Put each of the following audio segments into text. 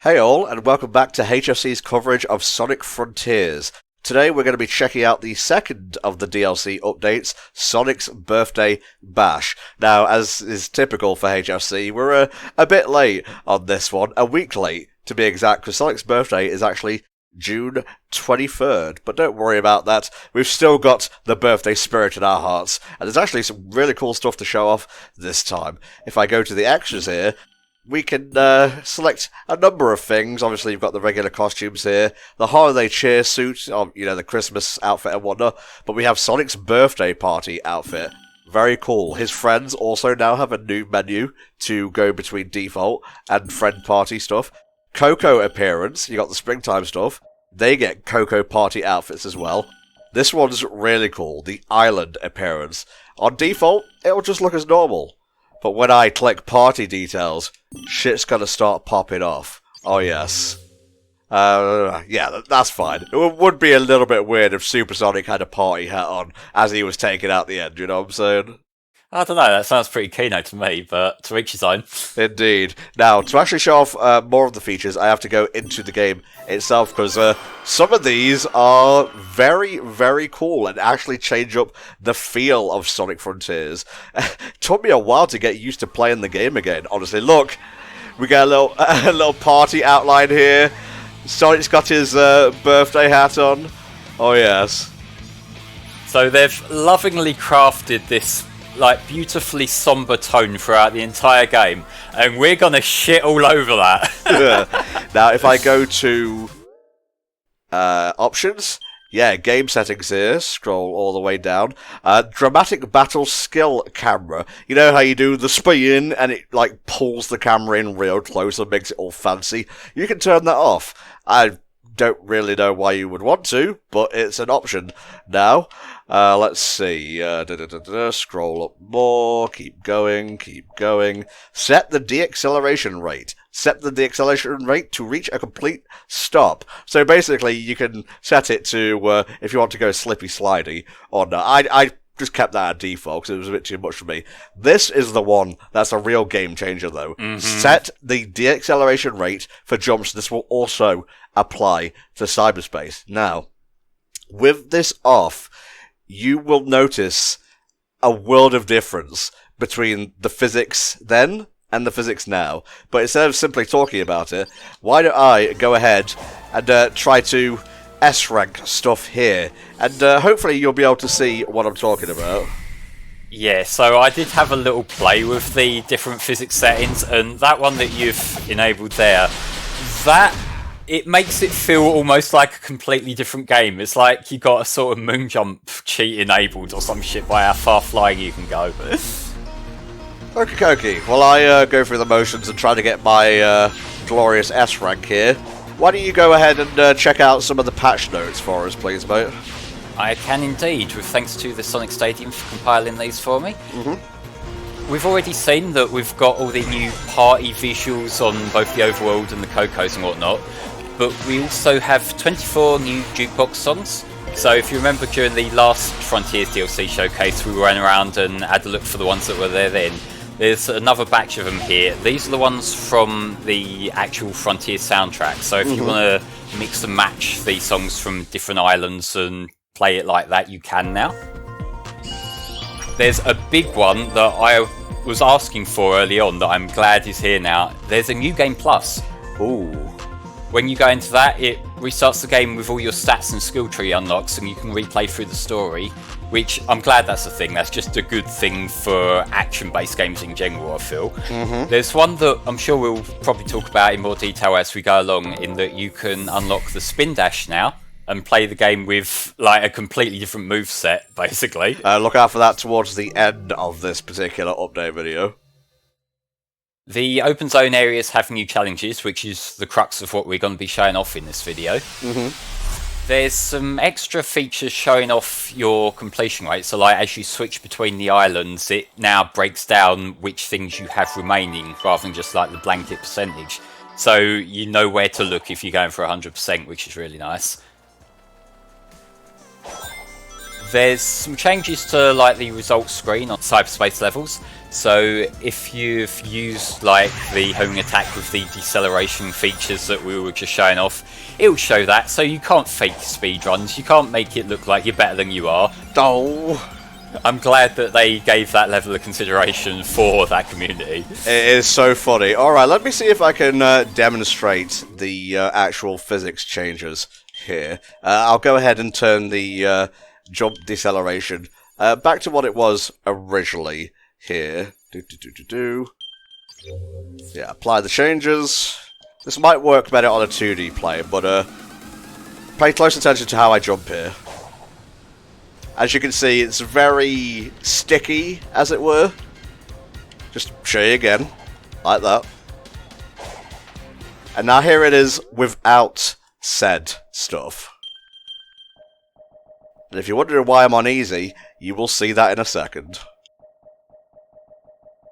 Hey all, and welcome back to HFC's coverage of Sonic Frontiers. Today we're going to be checking out the second of the DLC updates, Sonic's Birthday Bash. Now, as is typical for HFC, we're a bit late on this one, a week late to be exact, because Sonic's birthday is actually June 23rd, but don't worry about that, we've still got the birthday spirit in our hearts, and there's actually some really cool stuff to show off this time. If I go to the extras here, we can select a number of things. Obviously, you've got the regular costumes here, the holiday cheer suit, the Christmas outfit and whatnot, but we have Sonic's birthday party outfit. Very cool. His friends also now have a new menu to go between default and friend party stuff. Coco appearance, you got the springtime stuff. They get Coco party outfits as well. This one's really cool, the island appearance. On default, it'll just look as normal. But when I click party details, shit's gonna start popping off. Oh yes. Yeah, that's fine. It would be a little bit weird if Supersonic had a party hat on as he was taking out the end, you know what I'm saying? I don't know, that sounds pretty keynote to me, but to each his own. Indeed. Now, to actually show off more of the features, I have to go into the game itself, because some of these are very, very cool and actually change up the feel of Sonic Frontiers. Took me a while to get used to playing the game again, honestly. Look, we got a little party outline here. Sonic's got his birthday hat on. Oh, yes. So they've lovingly crafted this beautifully somber tone throughout the entire game, and we're gonna shit all over that. Yeah. Now, if I go to options, game settings here, scroll all the way down. Dramatic battle skill camera. You know how you do the spin and it pulls the camera in real close and makes it all fancy? You can turn that off. I don't really know why you would want to, but it's an option now. Let's see. Scroll up more. Keep going. Set the deacceleration rate. Set the deacceleration rate to reach a complete stop. So basically, you can set it to if you want to go slippy slidey or not. I just kept that at default because it was a bit too much for me. This is the one that's a real game changer, though. Mm-hmm. Set the deacceleration rate for jumps. This will also apply to cyberspace. Now, with this off, you will notice a world of difference between the physics then and the physics now. But instead of simply talking about it, why don't I go ahead and try to S-rank stuff here, and hopefully you'll be able to see what I'm talking about. Yeah, so I did have a little play with the different physics settings, and that one that you've enabled there, it makes it feel almost like a completely different game. It's like you got a sort of moon jump cheat enabled or some shit by how far flying you can go. Okay. Well, I go through the motions and try to get my glorious S rank here. Why don't you go ahead and check out some of the patch notes for us, please, mate? I can indeed, with thanks to the Sonic Stadium for compiling these for me. Mm-hmm. We've already seen that we've got all the new party visuals on both the overworld and the Cocos and whatnot, but we also have 24 new jukebox songs. So if you remember during the last Frontiers DLC showcase, we ran around and had a look for the ones that were there then. There's another batch of them here. These are the ones from the actual Frontiers soundtrack. So if you want to mix and match these songs from different islands and play it like that, you can now. There's a big one that I was asking for early on that I'm glad is here now. There's a New Game Plus. Ooh. When you go into that, it restarts the game with all your stats and skill tree unlocks, and you can replay through the story, which I'm glad that's a thing. That's just a good thing for action-based games in general, I feel. Mm-hmm. There's one that I'm sure we'll probably talk about in more detail as we go along, in that you can unlock the spin dash now and play the game with a completely different moveset, basically. Look out for that towards the end of this particular update video. The open zone areas have new challenges, which is the crux of what we're going to be showing off in this video. Mm-hmm. There's some extra features showing off your completion rate. So as you switch between the islands, it now breaks down which things you have remaining rather than just the blanket percentage. So you know where to look if you're going for 100%, which is really nice. There's some changes to the results screen on cyberspace levels. So if you've used like the homing attack with the deceleration features that we were just showing off, it'll show that. So you can't fake speedruns. You can't make it look like you're better than you are. Oh. I'm glad that they gave that level of consideration for that community. It is so funny. Alright, let me see if I can demonstrate the actual physics changes here. I'll go ahead and turn the jump deceleration back to what it was originally here. Yeah, apply the changes. This might work better on a 2D plane, but pay close attention to how I jump here. As you can see, it's very sticky, as it were. Just show you again, like that. And now here it is without said stuff. And if you're wondering why I'm on easy, you will see that in a second.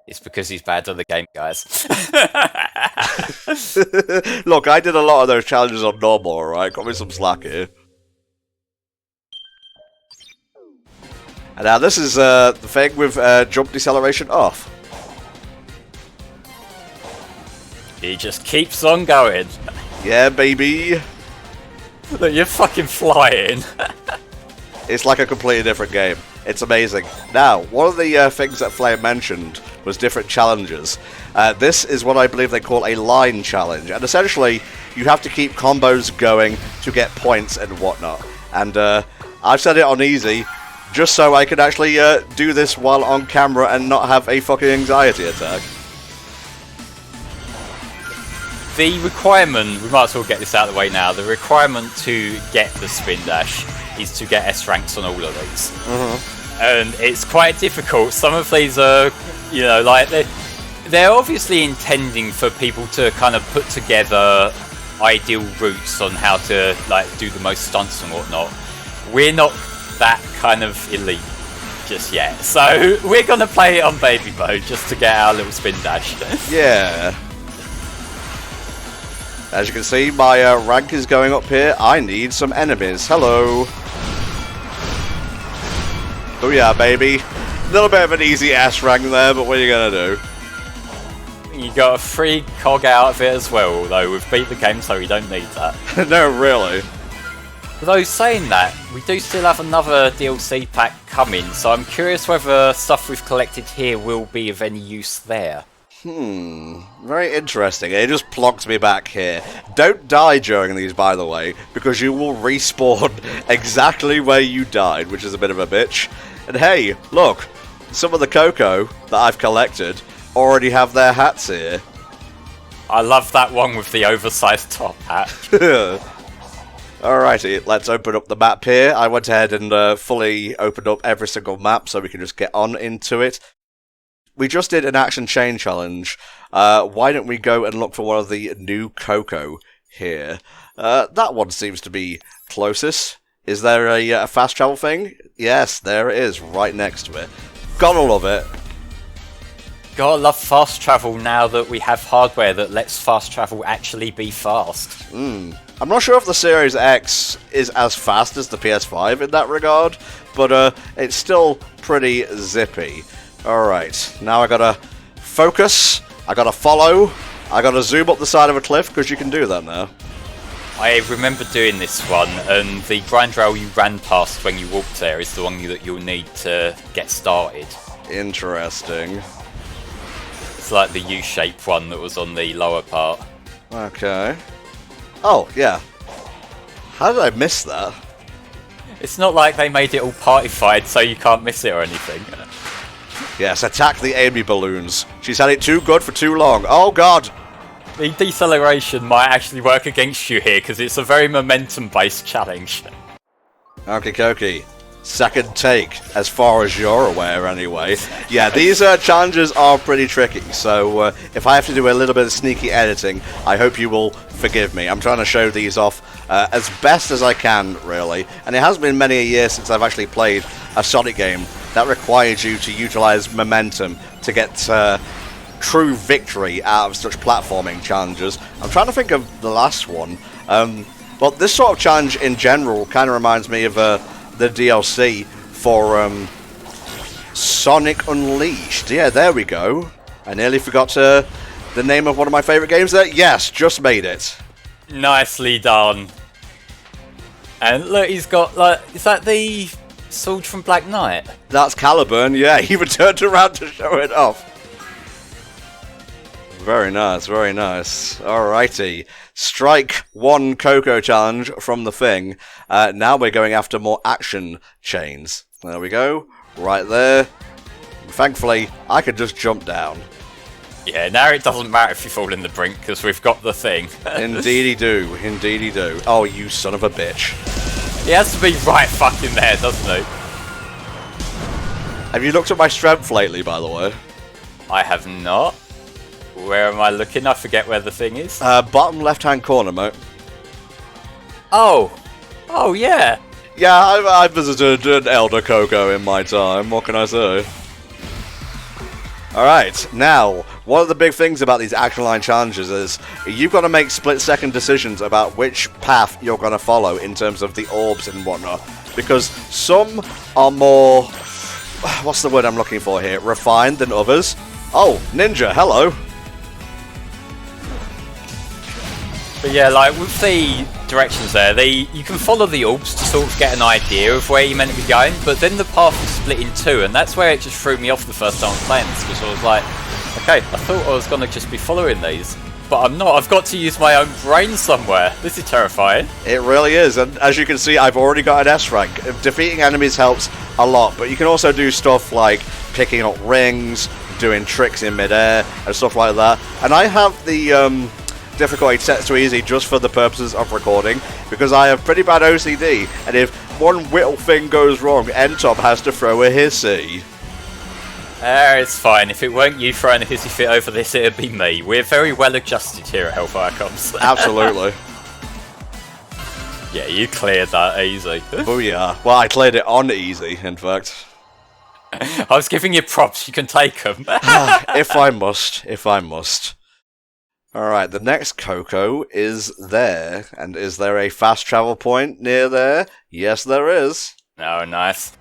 It's because he's bad at the game, guys. Look, I did a lot of those challenges on normal, alright? Got me some slack here. And now this is the thing with jump deceleration off. He just keeps on going. Yeah, baby. Look, you're fucking flying. It's like a completely different game. It's amazing. Now, one of the things that Flame mentioned was different challenges. This is what I believe they call a line challenge. And essentially, you have to keep combos going to get points and whatnot. And I've set it on easy, just so I can actually do this while on camera and not have a fucking anxiety attack. The requirement, we might as well get this out of the way now, the requirement to get the spin dash is to get S ranks on all of these. Mm-hmm. And it's quite difficult. Some of these are, you know, like, they're obviously intending for people to kind of put together ideal routes on how to, like, do the most stunts and whatnot. We're not that kind of elite just yet, so we're gonna play it on baby mode just to get our little spin dash. Yeah. As you can see, my rank is going up here. I need some enemies. Hello. Oh yeah, baby. A little bit of an easy S rank there, but what are you gonna do? You got a free cog out of it as well, although we've beat the game, so we don't need that. No, really. Though saying that, we do still have another DLC pack coming, so I'm curious whether stuff we've collected here will be of any use there. Very interesting. It just plonked me back here. Don't die during these, by the way, because you will respawn exactly where you died, which is a bit of a bitch. And hey, look, some of the Coco that I've collected already have their hats here. I love that one with the oversized top hat. Alrighty, let's open up the map here. I went ahead and fully opened up every single map so we can just get on into it. We just did an action chain challenge. Why don't we go and look for one of the new Coco here? That one seems to be closest. Is there a fast travel thing? Yes, there it is, right next to it. Gotta love it. Gotta love fast travel now that we have hardware that lets fast travel actually be fast. I'm not sure if the Series X is as fast as the PS5 in that regard, but it's still pretty zippy. Alright, now I gotta focus, I gotta follow, I gotta zoom up the side of a cliff, because you can do that now. I remember doing this one, and the grind rail you ran past when you walked there is the one that you'll need to get started. Interesting. It's like the U-shaped one that was on the lower part. Okay. Oh, yeah. How did I miss that? It's not like they made it all partified so you can't miss it or anything. Yes, attack the Amy balloons. She's had it too good for too long. Oh, God! The deceleration might actually work against you here because it's a very momentum-based challenge. Okie dokie. Second take, as far as you're aware anyway. Yeah, these challenges are pretty tricky, so if I have to do a little bit of sneaky editing, I hope you will forgive me. I'm trying to show these off as best as I can, really. And it has been many a year since I've actually played a Sonic game that requires you to utilize momentum to get true victory out of such platforming challenges. I'm trying to think of the last one. But this sort of challenge in general kind of reminds me of the DLC for Sonic Unleashed. Yeah, there we go. I nearly forgot the name of one of my favourite games there. Yes, just made it. Nicely done. And look, he's got, like, is that the sword from Black Knight? That's Caliburn, yeah. He even turned around to show it off. Very nice, very nice. Alrighty. Strike 1 Coco challenge from the thing. Now we're going after more action chains. There we go. Right there. Thankfully, I could just jump down. Yeah, now it doesn't matter if you fall in the brink, because we've got the thing. Indeedy do, indeedy do. Oh, you son of a bitch. He has to be right fucking there, doesn't he? Have you looked at my strength lately, by the way? I have not. Where am I looking? I forget where the thing is. Bottom left-hand corner, mate. Oh! Oh, yeah! Yeah, I visited an Elder Coco in my time, what can I say? Alright, now, one of the big things about these action line challenges is you've got to make split-second decisions about which path you're going to follow in terms of the orbs and whatnot. Because some are more... what's the word I'm looking for here? Refined than others. Oh, Ninja, hello! But yeah, like with the directions there, you can follow the orbs to sort of get an idea of where you're meant to be going, but then the path is split in two, and that's where it just threw me off the first time I was playing this, because I was like, okay, I thought I was going to just be following these, but I'm not. I've got to use my own brain somewhere. This is terrifying. It really is, and as you can see, I've already got an S rank. Defeating enemies helps a lot, but you can also do stuff like picking up rings, doing tricks in midair, and stuff like that, and I have the... difficulty set to easy just for the purposes of recording, because I have pretty bad OCD, and if one little thing goes wrong, NTom has to throw a hissy. It's fine. If it weren't you throwing a hissy fit over this, it'd be me. We're very well adjusted here at HellfireComms. Absolutely. Yeah, you cleared that easy. Booyah. Well, I cleared it on easy, in fact. I was giving you props, you can take them. If I must. Alright, the next Coco is there. And is there a fast travel point near there? Yes, there is. Oh, nice.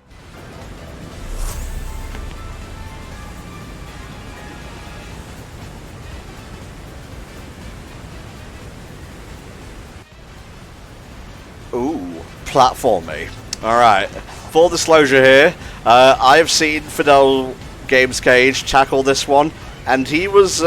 Ooh, platformy. Alright, full disclosure here. I've seen Fidel Games Cage tackle this one, and he was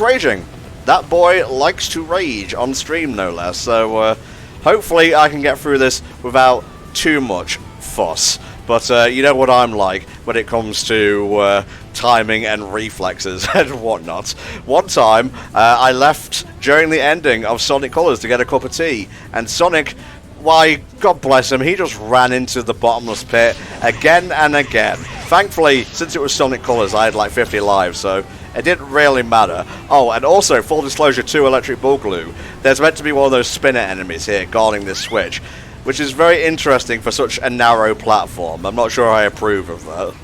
raging. That boy likes to rage on stream, no less, so hopefully I can get through this without too much fuss. But you know what I'm like when it comes to timing and reflexes and whatnot. One time, I left during the ending of Sonic Colors to get a cup of tea, and Sonic, why, God bless him, he just ran into the bottomless pit again and again. Thankfully, since it was Sonic Colors, I had like 50 lives, so it didn't really matter. Oh, and also, full disclosure to Electric Boogaloo, there's meant to be one of those spinner enemies here guarding this switch, which is very interesting for such a narrow platform. I'm not sure I approve of that.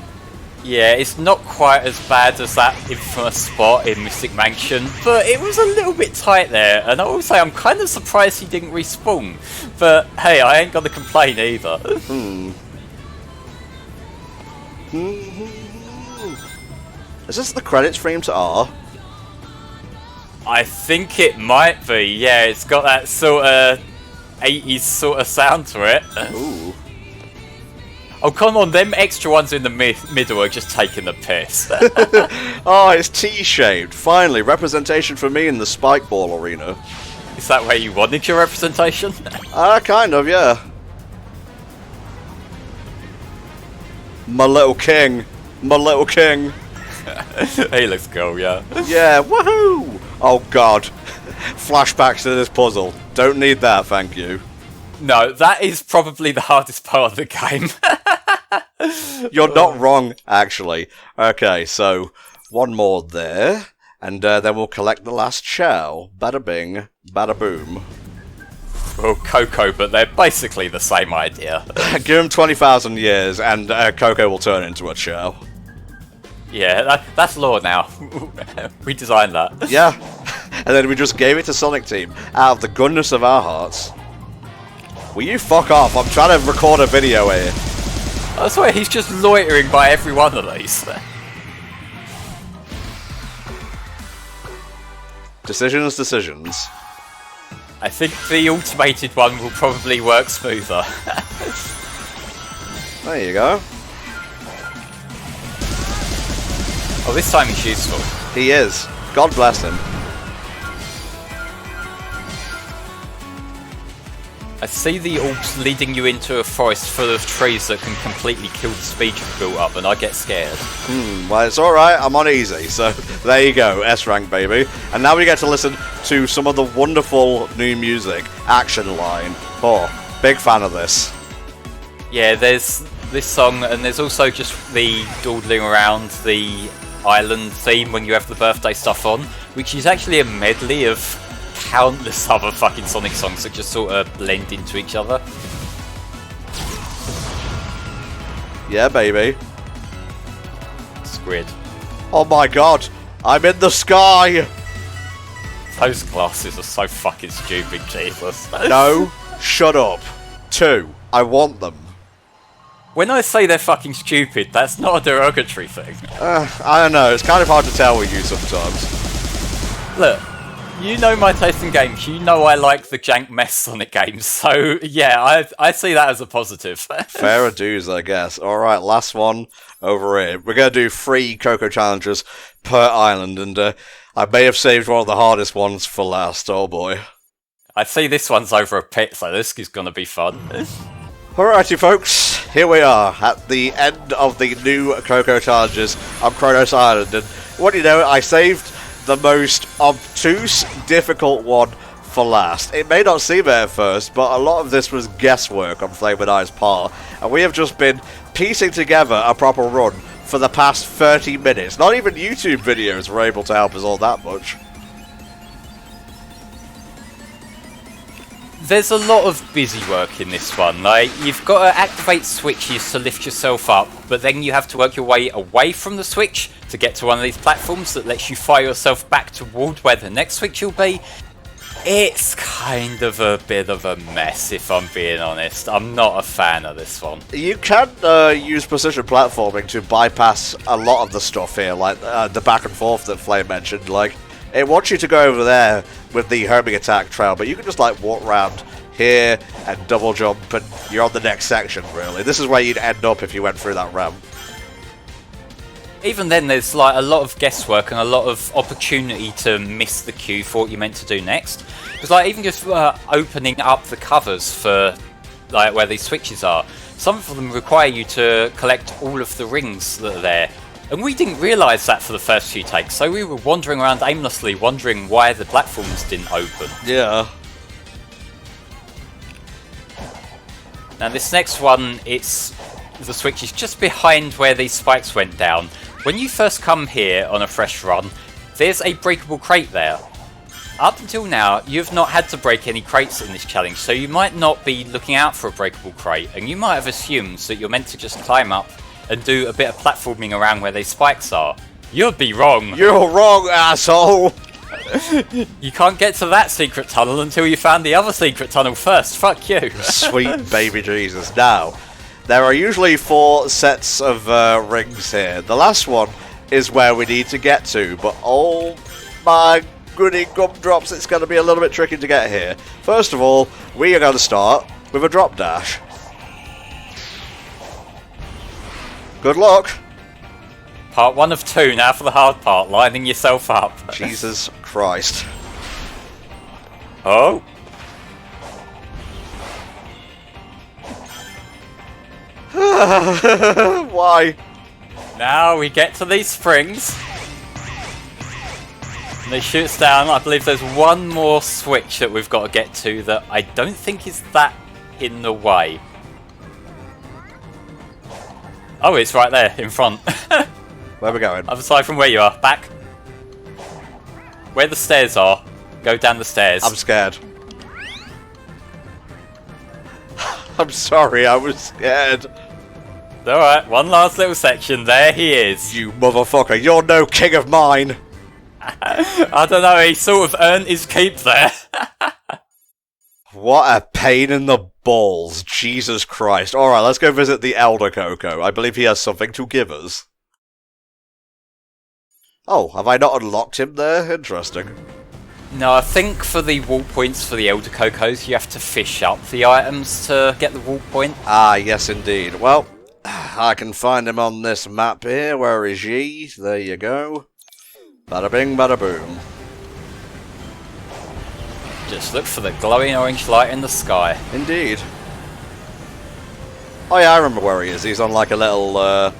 Yeah, it's not quite as bad as that infamous spot in Mystic Mansion, but it was a little bit tight there, and I will say I'm kind of surprised he didn't respawn. But hey, I ain't gonna complain either. Is this the credits frame to R? I think it might be, yeah, it's got that sort of 80s sort of sound to it. Ooh. Oh, come on, them extra ones in the middle are just taking the piss. Oh, it's T-shaped. Finally, representation for me in the Spike Ball arena. Is that where you wanted your representation? Kind of, yeah. My little king. My little king. He looks cool, yeah. Yeah, woohoo! Oh god. Flashbacks to this puzzle. Don't need that, thank you. No, that is probably the hardest part of the game. You're not wrong, actually. Okay, so one more there, and then we'll collect the last shell. Bada bing, bada boom. Well, Coco, but they're basically the same idea. Give him 20,000 years, and Coco will turn into a shell. Yeah, that's lore now. We designed that. Yeah, and then we just gave it to Sonic Team out of the goodness of our hearts. Will you fuck off? I'm trying to record a video here. I swear he's just loitering by every one of these. Decisions. I think the automated one will probably work smoother. There you go. Oh, this time he's useful. He is. God bless him. I see the orbs leading you into a forest full of trees that can completely kill the speed you've built up, and I get scared. Well, it's alright, I'm on easy, so there you go, S-rank baby. And now we get to listen to some of the wonderful new music, Action Line. Oh, big fan of this. Yeah, there's this song, and there's also just the dawdling around the island theme when you have the birthday stuff on, which is actually a medley of countless other fucking Sonic songs that just sort of blend into each other. Yeah, baby. Squid. Oh my god, I'm in the sky! Those glasses are so fucking stupid, Jesus. No, shut up. 2, I want them. When I say they're fucking stupid, that's not a derogatory thing. I don't know, it's kind of hard to tell with you sometimes. Look, you know my taste in games, you know I like the jank mess Sonic games, so yeah, I see that as a positive. Fair dues, I guess. Alright, last one over here. We're going to do 3 Coco challenges per island, and I may have saved one of the hardest ones for last, oh boy. I see this one's over a pit, so this is going to be fun. Alrighty folks, here we are at the end of the new Coco challenges on Kronos Island, and what do you know, I saved the most obtuse, difficult one for last. It may not seem it at first, but a lot of this was guesswork on Flame and I's part, and we have just been piecing together a proper run for the past 30 minutes. Not even YouTube videos were able to help us all that much. There's a lot of busy work in this one. Like, you've got to activate switches to lift yourself up, but then you have to work your way away from the switch to get to one of these platforms that lets you fire yourself back toward where the next switch will be. It's kind of a bit of a mess, if I'm being honest. I'm not a fan of this one. You can use precision platforming to bypass a lot of the stuff here, like the back and forth that Flame mentioned. Like, it wants you to go over there with the homing attack trail, but you can just like walk around here and double jump and you're on the next section, really. This is where you'd end up if you went through that ramp. Even then, there's like a lot of guesswork and a lot of opportunity to miss the cue for what you're meant to do next. Because like even just opening up the covers for like where these switches are, some of them require you to collect all of the rings that are there. And we didn't realise that for the first few takes, so we were wandering around aimlessly, wondering why the platforms didn't open. Yeah. Now this next one, the switch is just behind where these spikes went down. When you first come here on a fresh run, there's a breakable crate there. Up until now, you've not had to break any crates in this challenge, so you might not be looking out for a breakable crate, and you might have assumed that you're meant to just climb up and do a bit of platforming around where these spikes are. You'd be wrong. You're wrong, asshole. You can't get to that secret tunnel until you found the other secret tunnel first. Fuck you. Sweet baby Jesus. Now, there are usually 4 sets of rings here. The last one is where we need to get to, but oh my goody gumdrops, it's going to be a little bit tricky to get here. First of all, we are going to start with a drop dash. Good luck. Part 1 of 2, now for the hard part, lining yourself up. Jesus Christ. Oh. Why? Now we get to these springs. And they shoot us down. I believe there's one more switch that we've got to get to that I don't think is that in the way. Oh, it's right there, in front. Where are we going? Other side from where you are. Back. Where the stairs are. Go down the stairs. I'm scared. I'm sorry, I was scared. Alright, one last little section. There he is. You motherfucker, you're no king of mine. I don't know, he sort of earned his keep there. What a pain in the balls. Jesus Christ. Alright, let's go visit the Elder Coco. I believe he has something to give us. Oh, have I not unlocked him there? Interesting. No, I think for the wall points for the Elder Cocos, you have to fish up the items to get the wall point. Ah, yes indeed. Well, I can find him on this map here. Where is ye? There you go. Bada bing, bada boom. Just look for the glowing orange light in the sky. Indeed. Oh yeah, I remember where he is. He's on like a little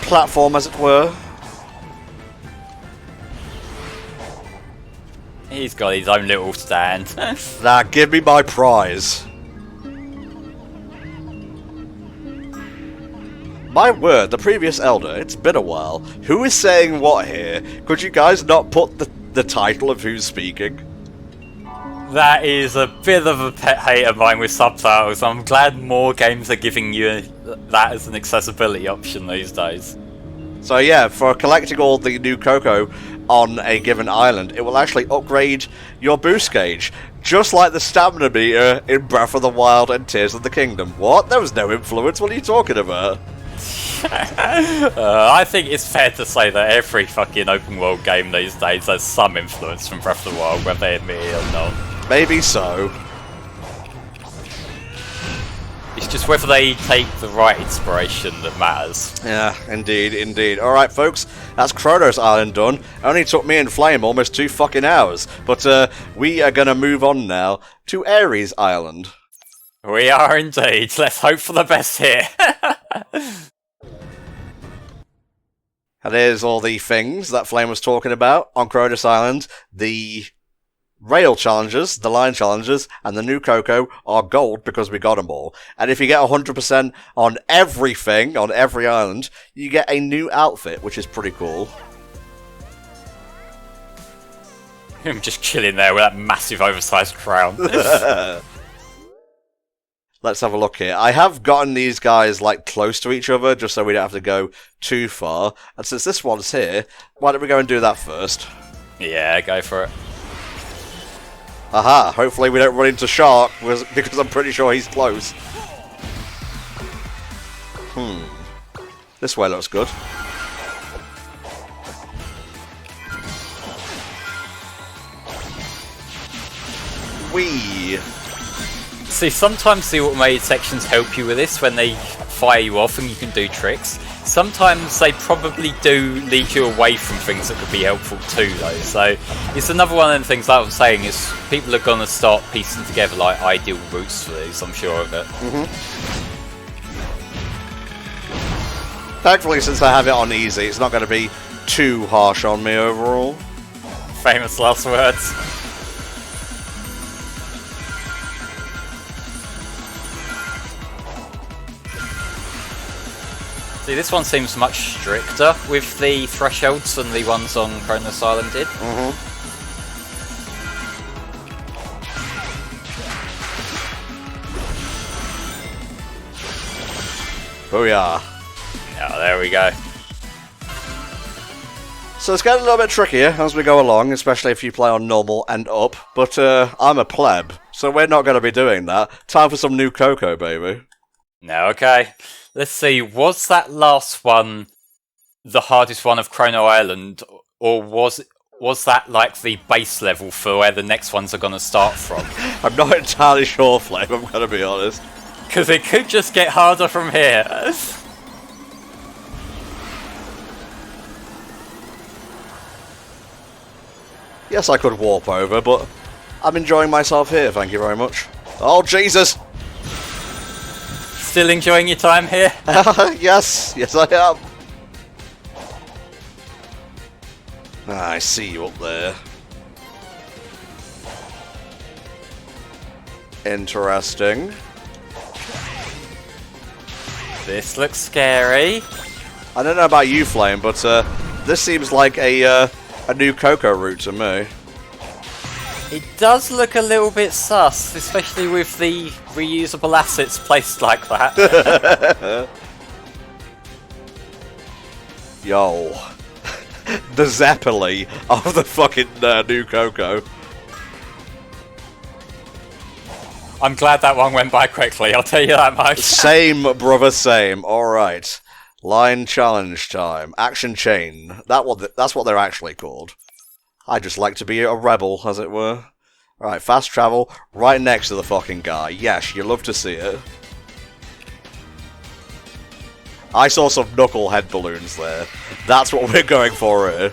platform, as it were. He's got his own little stand. Now, give me my prize. My word, the previous Elder, it's been a while. Who is saying what here? Could you guys not put the title of who's speaking? That is a bit of a pet hate of mine with subtitles. I'm glad more games are giving you that as an accessibility option these days. So yeah, for collecting all the new Coco on a given island, it will actually upgrade your boost gauge, just like the stamina meter in Breath of the Wild and Tears of the Kingdom. What? There was no influence, what are you talking about? I think it's fair to say that every fucking open world game these days has some influence from Breath of the Wild, whether they admit it or not. Maybe so. It's just whether they take the right inspiration that matters. Yeah, indeed, indeed. Alright folks, that's Kronos Island done. Only took me and Flame almost 2 fucking hours. But we are gonna move on now to Ares Island. We are indeed. Let's hope for the best here. And here's all the things that Flame was talking about on Kronos Island. The rail challenges, the line challenges, and the new Coco are gold because we got them all. And if you get 100% on everything, on every island, you get a new outfit, which is pretty cool. I'm just chilling there with that massive oversized crown. Let's have a look here. I have gotten these guys like close to each other just so we don't have to go too far. And since this one's here, why don't we go and do that first? Yeah, go for it. Aha, hopefully we don't run into Shark because I'm pretty sure he's close. This way looks good. Whee! See, sometimes the automated sections help you with this when they fire you off and you can do tricks. Sometimes they probably do lead you away from things that could be helpful too, though. So it's another one of the things that I'm saying is people are going to start piecing together like ideal routes for these, I'm sure of it. Thankfully, since I have it on easy, it's not going to be too harsh on me overall. Famous last words. See, this one seems much stricter with the thresholds than the ones on Kronos Island did. Booyah. Oh, there we go. So it's getting a little bit trickier as we go along, especially if you play on normal and up, but I'm a pleb, so we're not going to be doing that. Time for some new Coco, baby. No, okay. Let's see, was that last one the hardest one of Chrono Island, or was that like the base level for where the next ones are going to start from? I'm not entirely sure, Flame, I'm going to be honest. Because it could just get harder from here. Yes, I could warp over, but I'm enjoying myself here, thank you very much. Oh, Jesus! Still enjoying your time here? Yes, I am. I see you up there. Interesting. This looks scary. I don't know about you, Flame, but this seems like a new Coco route to me. It does look a little bit sus, especially with the reusable assets placed like that. Yo. The Zeppeli of the fucking new Coco. I'm glad that one went by quickly, I'll tell you that much. Same, brother, same. Alright. Line challenge time. Action chain. That's what they're actually called. I just like to be a rebel, as it were. Alright, fast travel, right next to the fucking guy. Yes, you love to see it. I saw some knucklehead balloons there. That's what we're going for here.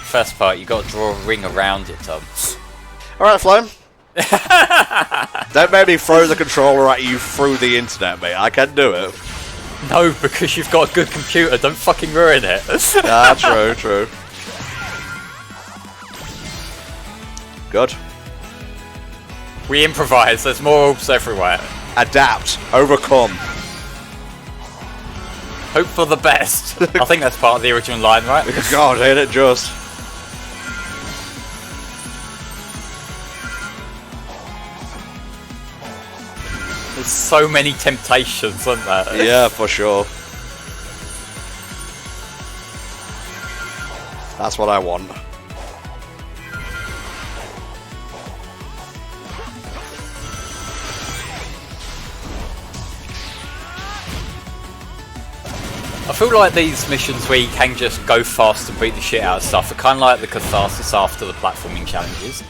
First part, you got to draw a ring around it, Tom. Alright, Flame. Don't make me throw the controller at you through the internet, mate. I can do it. No, because you've got a good computer. Don't fucking ruin it. True. Good. We improvise. There's more orbs everywhere. Adapt. Overcome. Hope for the best. I think that's part of the original line, right? God, ain't it just. There's so many temptations, aren't there? Yeah, for sure. That's what I want. I feel like these missions where you can just go fast and beat the shit out of stuff are kind of like the catharsis after the platforming challenges.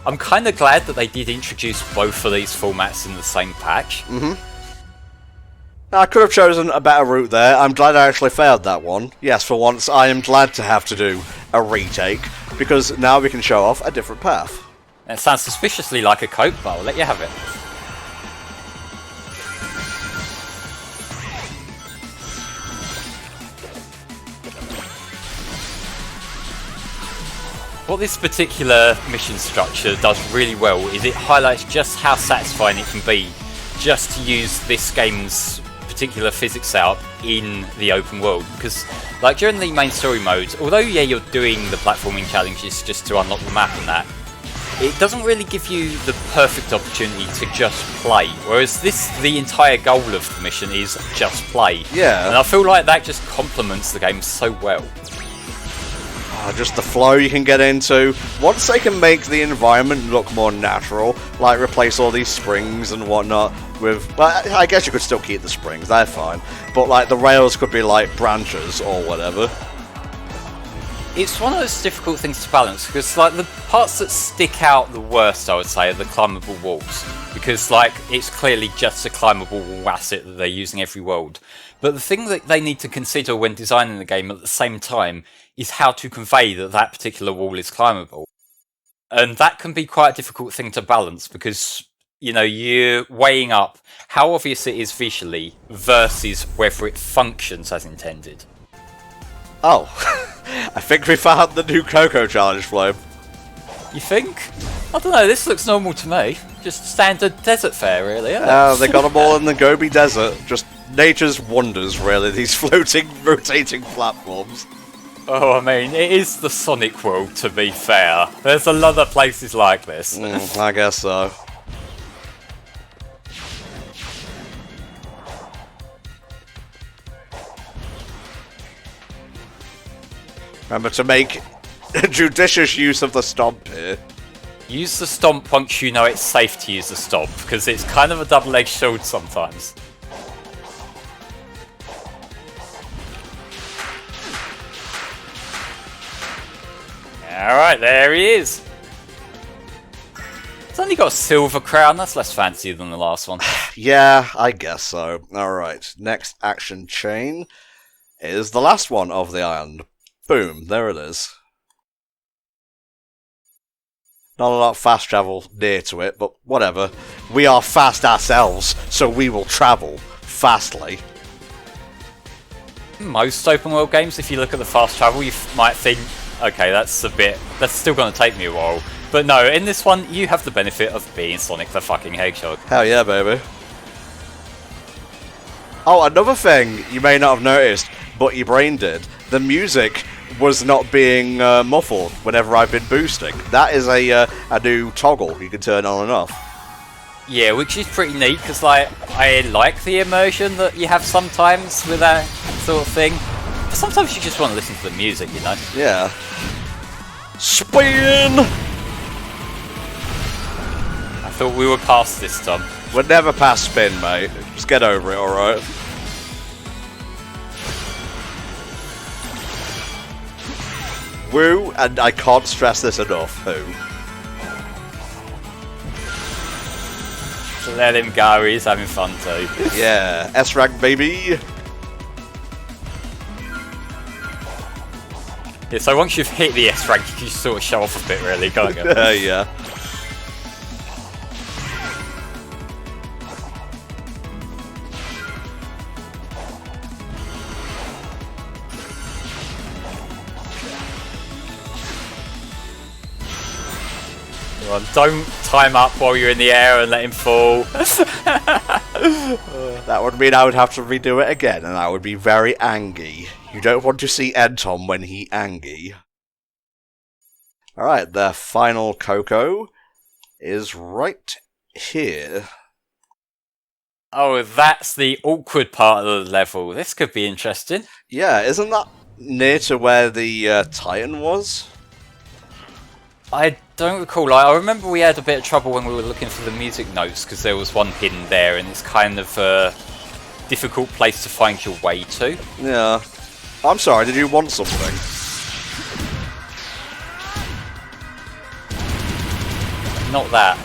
I'm kind of glad that they did introduce both of these formats in the same patch. I could have chosen a better route there. I'm glad I actually failed that one. Yes, for once, I am glad to have to do a retake, because now we can show off a different path. It sounds suspiciously like a cope, but I'll let you have it. What this particular mission structure does really well is it highlights just how satisfying it can be just to use this game's particular physics setup in the open world. Because, like, during the main story modes, although, yeah, you're doing the platforming challenges just to unlock the map and that, it doesn't really give you the perfect opportunity to just play. Whereas the entire goal of the mission is just play. Yeah. And I feel like that just complements the game so well. Just the flow you can get into. Once they can make the environment look more natural, like replace all these springs and whatnot with... Well, I guess you could still keep the springs, they're fine. But like the rails could be like branches or whatever. It's one of those difficult things to balance, because like the parts that stick out the worst, I would say, are the climbable walls. Because like it's clearly just a climbable wall asset that they're using every world. But the thing that they need to consider when designing the game at the same time is how to convey that that particular wall is climbable. And that can be quite a difficult thing to balance, because, you know, you're weighing up how obvious it is visually versus whether it functions as intended. Oh, I think we found the new Coco challenge, Flame. You think? I don't know, this looks normal to me. Just standard desert fare, really, isn't it? They got them all in the Gobi Desert. Just nature's wonders, really, these floating, rotating platforms. Oh, I mean, it is the Sonic world, to be fair. There's a lot of places like this. I guess so. Remember to make judicious use of the stomp here. Use the stomp once you know it's safe to use the stomp, because it's kind of a double-edged sword sometimes. Alright, there he is! It's only got a silver crown, that's less fancy than the last one. Yeah, I guess so. Alright, next action chain is the last one of the island. Boom, there it is. Not a lot of fast travel near to it, but whatever. We are fast ourselves, so we will travel fastly. Most open world games, if you look at the fast travel, you might think, okay, that's still going to take me a while. But no, in this one, you have the benefit of being Sonic the fucking Hedgehog. Hell yeah, baby. Oh, another thing you may not have noticed, but your brain did. The music was not being muffled whenever I've been boosting. That is a new toggle you can turn on and off. Yeah, which is pretty neat, because like, I like the immersion that you have sometimes with that sort of thing. But sometimes you just want to listen to the music, you know? Yeah. Spin! I thought we were past this, Tom. We're never past spin, mate. Just get over it, alright? Woo, and I can't stress this enough, who? So let him go, he's having fun too. Yeah, S-rank, baby! Yeah, so once you've hit the S rank, you can sort of show off a bit, really, can't you? Yeah. Come on, don't time up while you're in the air and let him fall. That would mean I would have to redo it again, and I would be very angry. You don't want to see NTom when he angry. Alright, the final Coco is right here. Oh, that's the awkward part of the level. This could be interesting. Yeah, isn't that near to where the Titan was? I don't recall. I remember we had a bit of trouble when we were looking for the music notes because there was one hidden there, and it's kind of a difficult place to find your way to. Yeah. I'm sorry, did you want something? Not that.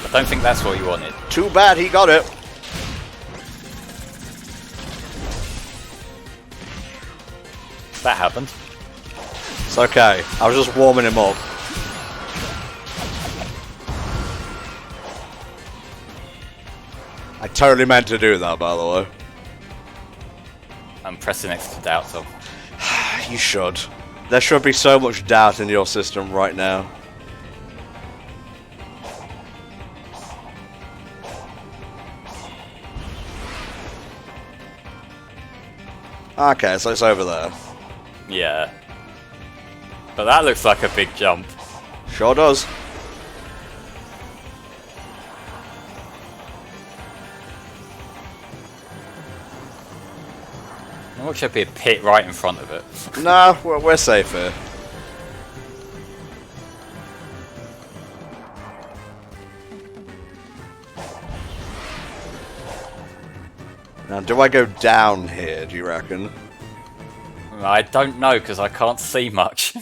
I don't think that's what you wanted. Too bad he got it. That happened. It's okay. I was just warming him up. I totally meant to do that, by the way. I'm pressing X to doubt, Tom. You should. There should be so much doubt in your system right now. Okay, so it's over there. Yeah. But that looks like a big jump. Sure does. I watch there be a pit right in front of it. Nah, we're safe here. Now, do I go down here, do you reckon? I don't know, because I can't see much.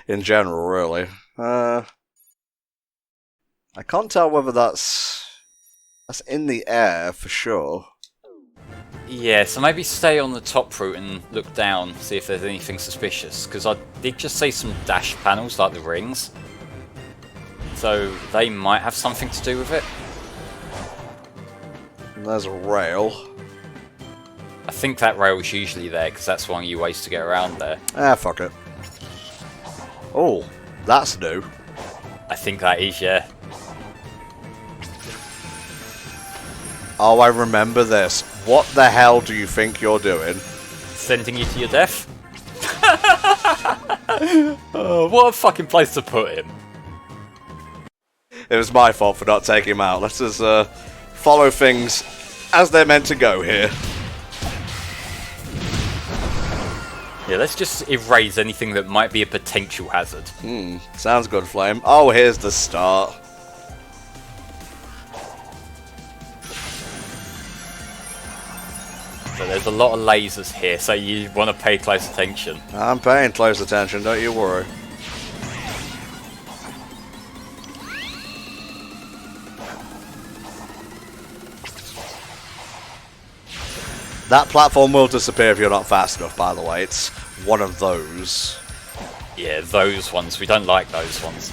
In general, really. I can't tell whether that's in the air for sure. Yeah, so maybe stay on the top route and look down, see if there's anything suspicious. Because I did just see some dash panels, like the rings. So they might have something to do with it. And there's a rail. I think that rail's usually there, because that's one of your ways to get around there. Ah, fuck it. Oh, that's new. I think that is, yeah. Oh, I remember this. What the hell do you think you're doing? Sending you to your death? Oh, what a fucking place to put him. It was my fault for not taking him out. Let's just follow things as they're meant to go here. Yeah, let's just erase anything that might be a potential hazard. Sounds good, Flame. Oh, here's the start. So there's a lot of lasers here, so you want to pay close attention. I'm paying close attention, don't you worry. That platform will disappear if you're not fast enough, by the way. It's one of those. Yeah, those ones. We don't like those ones.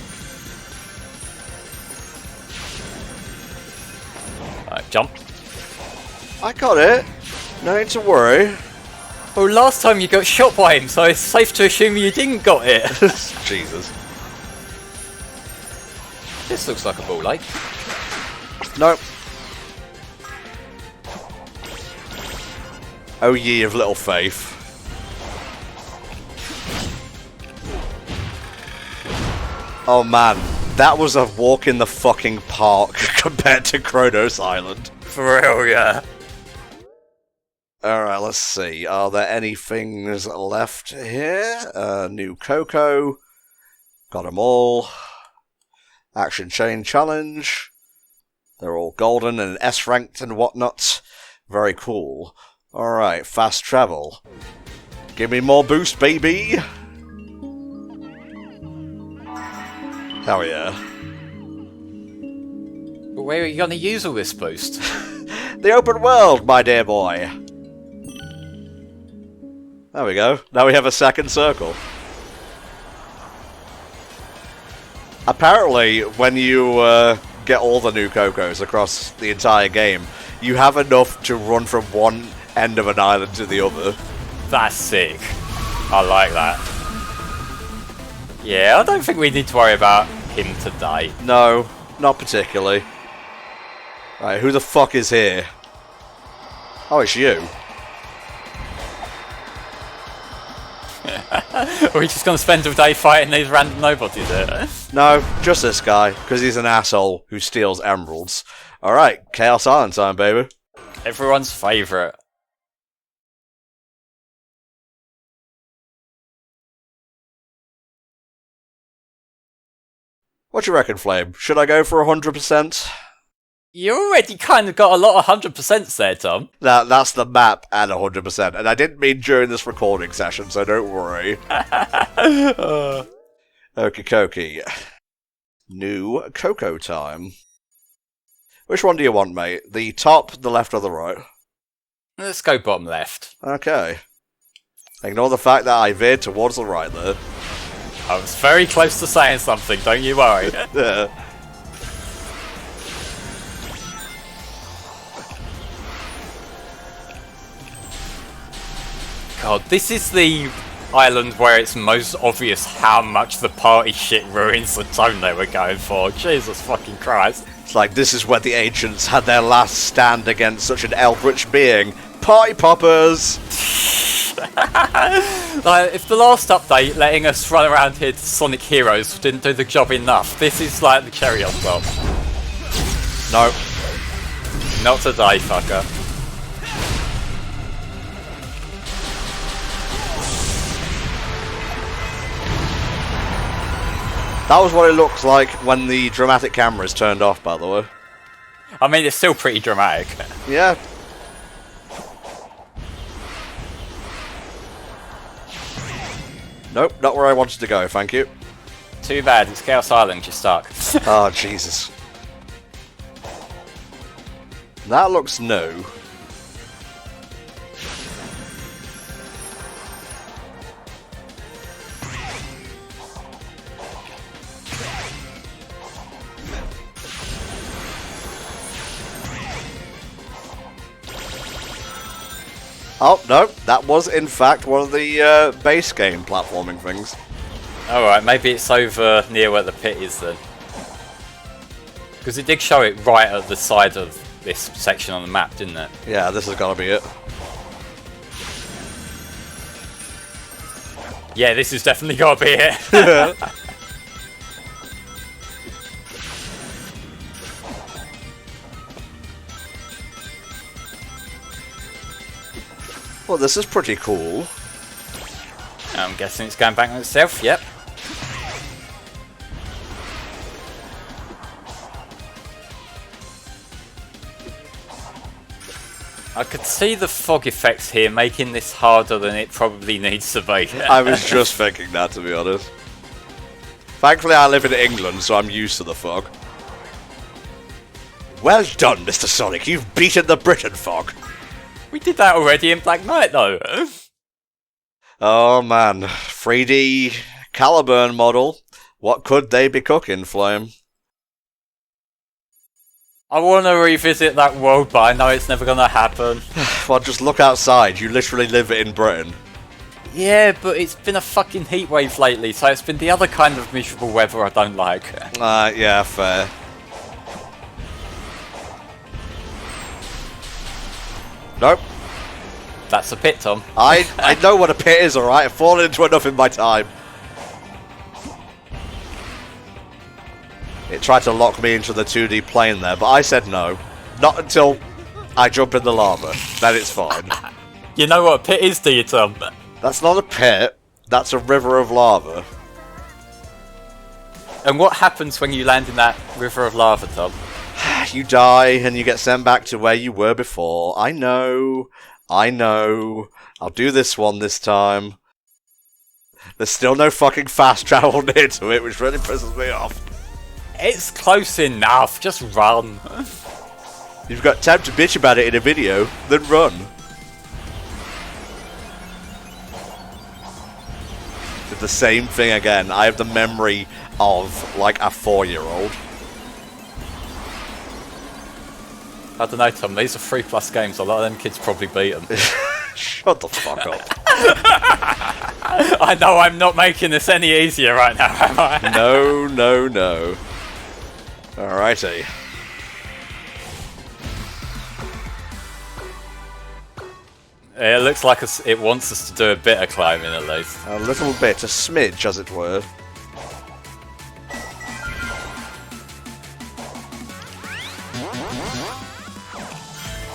Alright, jump. I got it. No need to worry. Well, last time you got shot by him, so it's safe to assume you didn't got it. Jesus. This looks like a ball lake. Nope. Oh ye of little faith. Oh man, that was a walk in the fucking park compared to Kronos Island. For real, yeah. Alright, let's see. Are there any things left here? New Coco. Got them all. Action Chain Challenge. They're all golden and S-ranked and whatnot. Very cool. Alright, fast travel. Give me more boost, baby! Hell yeah. But where are you going to use all this boost? The open world, my dear boy! There we go. Now we have a second circle. Apparently, when you get all the new Cocos across the entire game, you have enough to run from one end of an island to the other. That's sick. I like that. Yeah, I don't think we need to worry about him today. No, not particularly. Right, who the fuck is here? Oh, it's you. Are we just going to spend all day fighting these random nobodies here? No, just this guy, because he's an asshole who steals emeralds. Alright, Chaos Island time, baby. Everyone's favourite. What you reckon, Flame? Should I go for 100%? You already kind of got a lot of 100% there, Tom. That's the map at 100%, and I didn't mean during this recording session, so don't worry. Okie dokie. New Coco time. Which one do you want, mate? The top, the left, or the right? Let's go bottom left. Okay. Ignore the fact that I veered towards the right there. I was very close to saying something, don't you worry. Yeah. God, this is the island where it's most obvious how much the party shit ruins the tone they were going for. Jesus fucking Christ. It's like, this is where the ancients had their last stand against such an eldritch being. Party poppers! Like, if the last update, letting us run around here to Sonic Heroes, didn't do the job enough, this is like the cherry on top. No. Not today, fucker. That was what it looks like when the dramatic camera is turned off, by the way. I mean, it's still pretty dramatic. Yeah. Nope, not where I wanted to go, thank you. Too bad, it's Chaos Island, you're stuck. Oh, Jesus. That looks new. Oh, no, that was in fact one of the base game platforming things. Alright, maybe it's over near where the pit is then. Because it did show it right at the side of this section on the map, didn't it? Yeah, this has got to be it. Yeah, this has definitely got to be it. Well, this is pretty cool. I'm guessing it's going back on itself, yep. I could see the fog effects here making this harder than it probably needs to be. I was just thinking that, to be honest. Thankfully, I live in England, so I'm used to the fog. Well done, Mr. Sonic. You've beaten the Britain fog. We did that already in Black Knight, though. Oh, man. 3D Caliburn model. What could they be cooking, Flame? I want to revisit that world, but I know it's never going to happen. Well, just look outside. You literally live in Britain. Yeah, but it's been a fucking heatwave lately, so it's been the other kind of miserable weather I don't like. Yeah, fair. Nope. That's a pit, Tom. I know what a pit is, alright? I've fallen into enough in my time. It tried to lock me into the 2D plane there, but I said no. Not until I jump in the lava. Then it's fine. You know what a pit is, do you, Tom? That's not a pit. That's a river of lava. And what happens when you land in that river of lava, Tom? Yes, you die and you get sent back to where you were before. I know. I'll do this one this time. There's still no fucking fast travel near to it, which really pisses me off. It's close enough, just run. You've got time to bitch about it in a video, then run. Did the same thing again. I have the memory of, like, a 4-year-old. I don't know, Tom, these are 3+ games, a lot of them kids probably beat them. Shut the fuck up. I know I'm not making this any easier right now, am I? No. Alrighty. It looks like it wants us to do a bit of climbing at least. A little bit, a smidge as it were.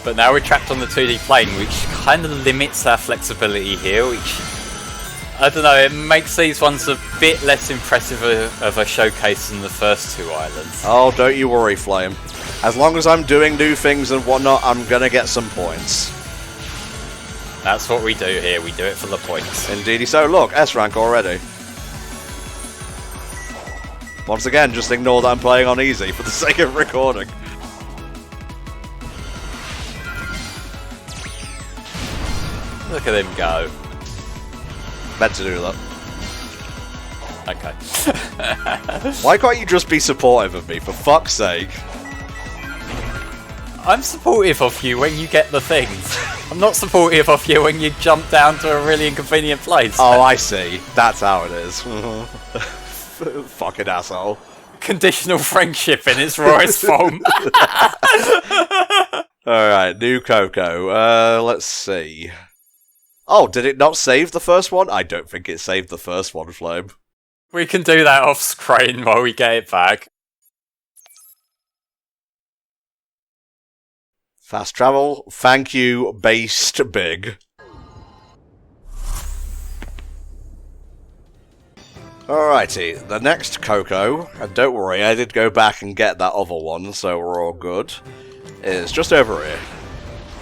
But now we're trapped on the 2D plane, which kind of limits our flexibility here, which, I don't know, it makes these ones a bit less impressive of a showcase than the first 2 islands. Oh, don't you worry, Flame. As long as I'm doing new things and whatnot, I'm gonna get some points. That's what we do here, we do it for the points. Indeedy so. Look, S rank already. Once again, just ignore that I'm playing on easy for the sake of recording. Look at him go. Meant to do that. Okay. Why can't you just be supportive of me, for fuck's sake? I'm supportive of you when you get the things. I'm not supportive of you when you jump down to a really inconvenient place. Oh, I see. That's how it is. Fucking asshole. Conditional friendship in its rawest form. Alright, new Coco. Let's see. Oh, did it not save the first one? I don't think it saved the first one, Flame. We can do that off screen while we get it back. Fast travel, thank you, based big. Alrighty, the next Coco, and don't worry, I did go back and get that other one, so we're all good, is just over here.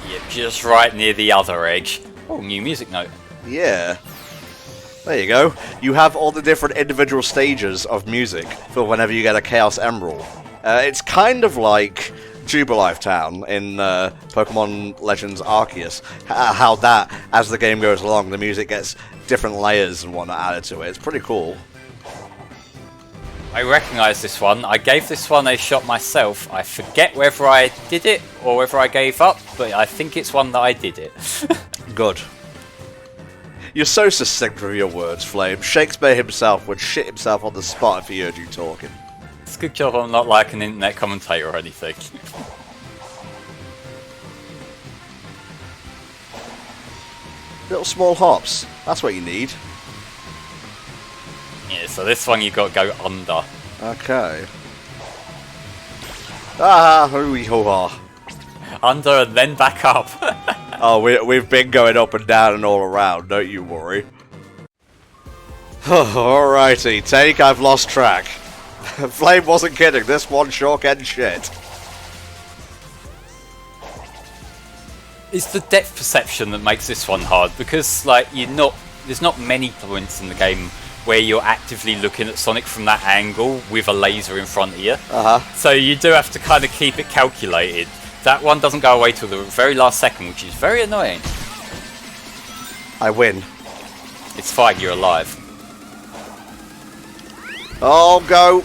Yep, just right near the other edge. Oh, new music note. Yeah. There you go. You have all the different individual stages of music for whenever you get a Chaos Emerald. It's kind of like Jubilife Town in Pokemon Legends Arceus. How that, as the game goes along, the music gets different layers and whatnot added to it. It's pretty cool. I recognise this one. I gave this one a shot myself. I forget whether I did it or whether I gave up, but I think it's one that I did it. Good. You're so succinct with your words, Flame. Shakespeare himself would shit himself on the spot if he heard you talking. It's a good job I'm not like an internet commentator or anything. Little small hops. That's what you need. Yeah, so this one you've got to go under. Okay. Ah, hoo-hee-ho-ha. Under and then back up. Oh, we've been going up and down and all around, don't you worry. Alrighty, take, I've lost track. Flame wasn't kidding, this one sure can shit. It's the depth perception that makes this one hard, because like there's not many points in the game where you're actively looking at Sonic from that angle with a laser in front of you. So you do have to kind of keep it calculated. That one doesn't go away till the very last second, which is very annoying. I win. It's fine, you're alive. Oh, go!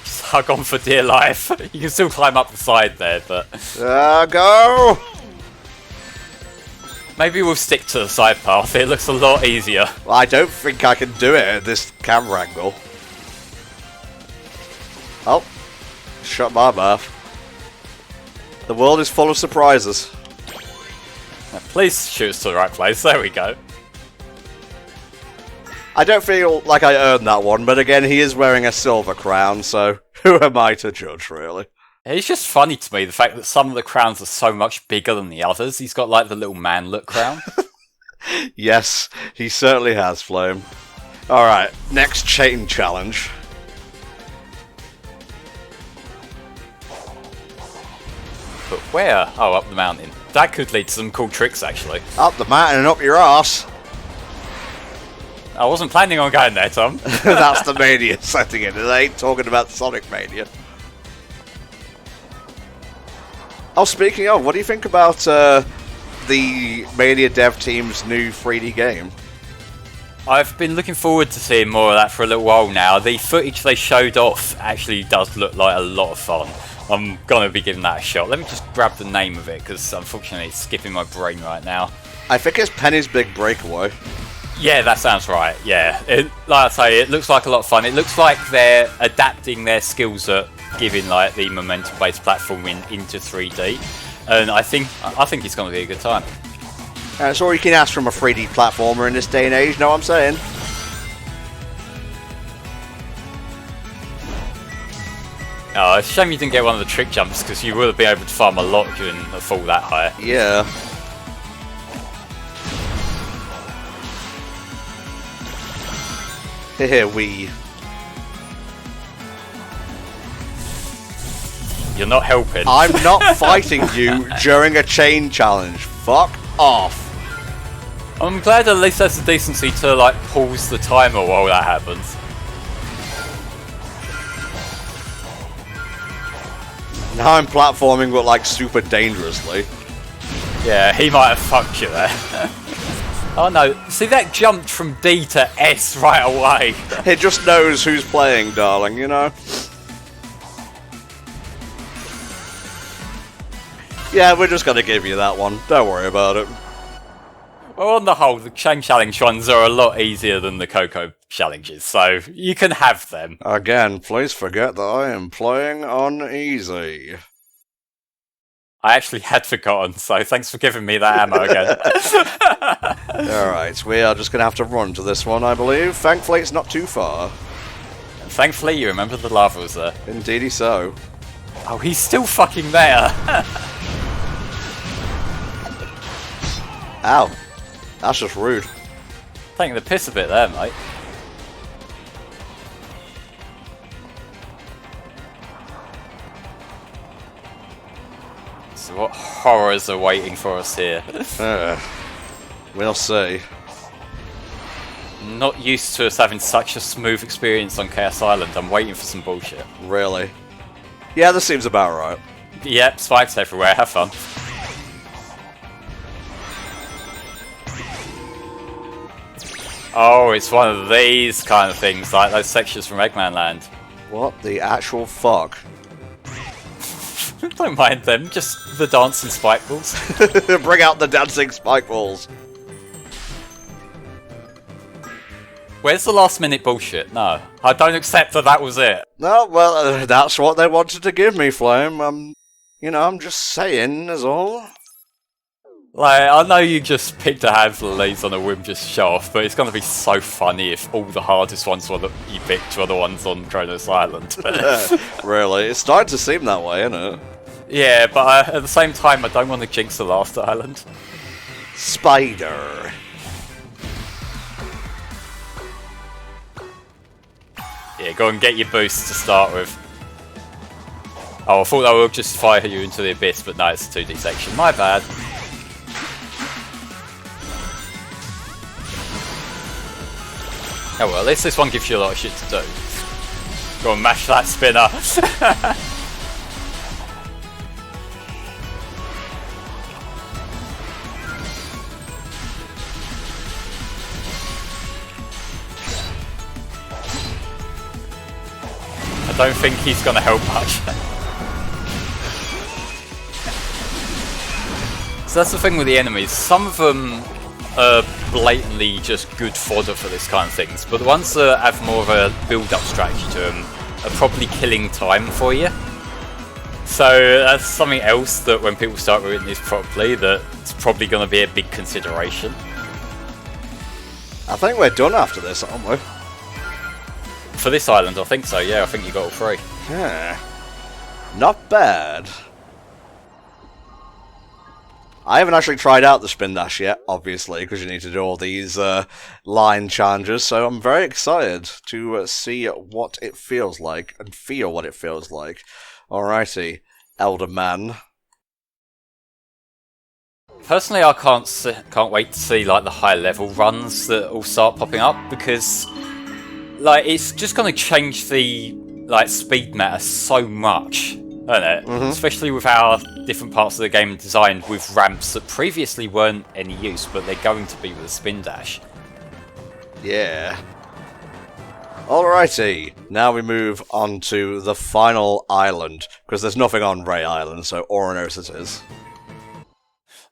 Just hug on for dear life. You can still climb up the side there, but... Go! Maybe we'll stick to the side path, it looks a lot easier. Well, I don't think I can do it at this camera angle. Oh. Shut my mouth. The world is full of surprises. Now, please shoot us to the right place, there we go. I don't feel like I earned that one, but again, he is wearing a silver crown, so who am I to judge, really? It's just funny to me, the fact that some of the crowns are so much bigger than the others. He's got like the little man-look crown. Yes, he certainly has, Flame. Alright, next chain challenge. Where? Oh, up the mountain. That could lead to some cool tricks, actually. Up the mountain and up your ass. I wasn't planning on going there, Tom. That's the Mania setting it. They ain't talking about Sonic Mania. Oh, speaking of, what do you think about the Mania dev team's new 3D game? I've been looking forward to seeing more of that for a little while now. The footage they showed off actually does look like a lot of fun. I'm going to be giving that a shot. Let me just grab the name of it, because unfortunately it's skipping my brain right now. I think it's Penny's Big Breakaway. Yeah, that sounds right, yeah. Like I say, it looks like a lot of fun. It looks like they're adapting their skills at giving like the momentum-based platforming into 3D. And I think it's going to be a good time. That's all you can ask from a 3D platformer in this day and age, know what I'm saying? Oh, it's a shame you didn't get one of the trick jumps, because you would have been able to farm a lot during a fall that high. Yeah. Here we. You're not helping. I'm not fighting you during a chain challenge. Fuck off. I'm glad at least there's the decency to like pause the timer while that happens. Now I'm platforming, but like super dangerously. Yeah, he might have fucked you there. Oh no, see that jumped from D to S right away. It just knows who's playing, darling, you know? Yeah, we're just gonna give you that one. Don't worry about it. Well, on the whole, the chain challenge ones are a lot easier than the Coco challenges, so you can have them. Again, please forget that I am playing on easy. I actually had forgotten, so thanks for giving me that ammo again. Alright, we are just going to have to run to this one, I believe. Thankfully, it's not too far. Thankfully, you remember the lava was there. Indeedy so. Oh, he's still fucking there. Ow. That's just rude. Taking the piss a bit there, mate. So what horrors are waiting for us here? We'll see. I'm not used to us having such a smooth experience on Chaos Island. I'm waiting for some bullshit. Really? Yeah, this seems about right. Yep, spikes everywhere. Have fun. Oh, it's one of these kind of things, like those sections from Eggman Land. What the actual fuck? Don't mind them, just the dancing spike balls. Bring out the dancing spike balls. Where's the last minute bullshit? No, I don't accept that that was it. No, well, that's what they wanted to give me, Flame. You know, I'm just saying, is all. Like, I know you just picked a handful of these on a whim just to show off, but it's going to be so funny if all the hardest ones that you picked were the ones on Kronos Island. Really? It's starting to seem that way, isn't it? Yeah, but at the same time, I don't want to jinx the last island. Spider. Yeah, go and get your boost to start with. Oh, I thought that would just fire you into the abyss, but no, it's a 2D section. My bad. Oh well, at least this one gives you a lot of shit to do. Go and mash that spinner. I don't think he's going to help much. So that's the thing with the enemies. Some of them are blatantly just good fodder for this kind of things, but the ones that have more of a build-up strategy to them are probably killing time for you. So that's something else that when people start reading this properly, that's probably going to be a big consideration. I think we're done after this, aren't we? For this island, I think so, yeah, I think you got all three. Yeah. Not bad. I haven't actually tried out the spin dash yet, obviously, because you need to do all these line challenges, so I'm very excited to see what it feels like, and feel what it feels like. Alrighty, Elder Man. Personally, I can't wait to see like the high level runs that all start popping up, because like it's just going to change the like speed meta so much, isn't it? Especially with how different parts of the game are designed with ramps that previously weren't any use, but they're going to be with a spin dash. Yeah. Alrighty, now we move on to the final island, because there's nothing on Ray Island, so Oranos it is.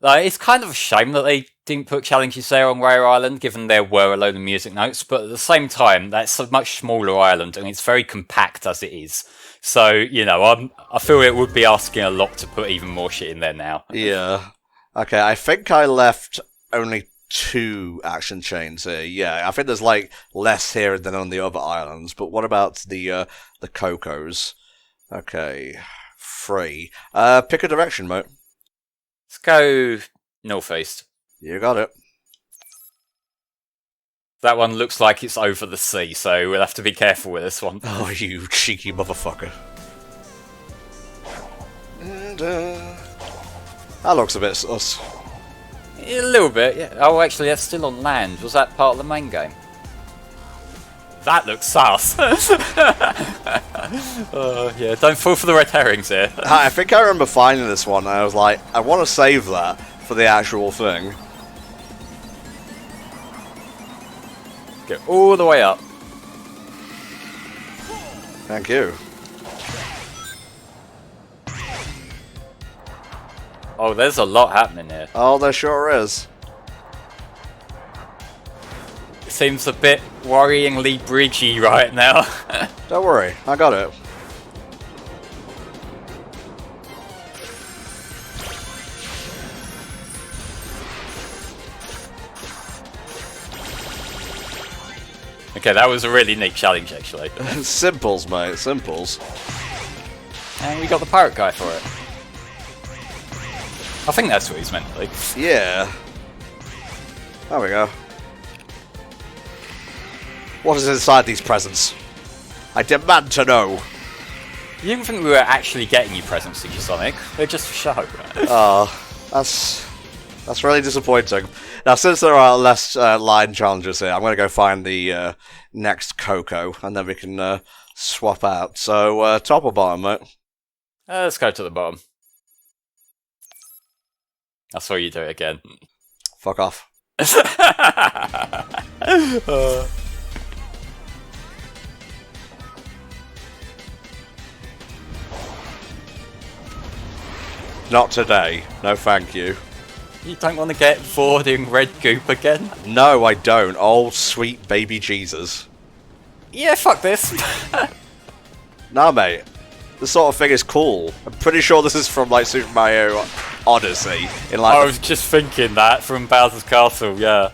Like, it's kind of a shame that they didn't put challenges there on Rare Island, given there were a load of music notes, but at the same time, that's a much smaller island, and it's very compact as it is. So, you know, I feel it would be asking a lot to put even more shit in there now. Yeah. Okay, I think I left only 2 action chains here. Yeah, I think there's like less here than on the other islands, but what about the Cocos? Okay, 3. Pick a direction, mate. Let's go northeast. You got it. That one looks like it's over the sea, so we'll have to be careful with this one. Oh, you cheeky motherfucker. And, that looks a bit sus. A little bit, yeah. Oh, actually, that's still on land. Was that part of the main game? That looks sus. Yeah, don't fall for the red herrings here. I think I remember finding this one, and I was like, I want to save that for the actual thing. Go all the way up. Thank you. Oh, there's a lot happening here. Oh, there sure is. It seems a bit worryingly bridgy right now. Don't worry, I got it. Okay, that was a really neat challenge, actually. Simples, mate, simples. And we got the pirate guy for it. I think that's what he's meant to be. Yeah. There we go. What is inside these presents? I demand to know. You didn't think we were actually getting you presents, did you, Sonic? They're just for show. That's really disappointing. Now, since there are less line challenges here, I'm going to go find the next Coco, and then we can swap out. So, top or bottom, mate? Let's go to the bottom. I saw you do it again. Fuck off. Not today. No, thank you. You don't want to get bored in red goop again? No, I don't. Oh, sweet baby Jesus. Yeah, fuck this. Nah, mate. This sort of thing is cool. I'm pretty sure this is from, like, Super Mario Odyssey. In like I was just thinking that from Bowser's Castle, yeah.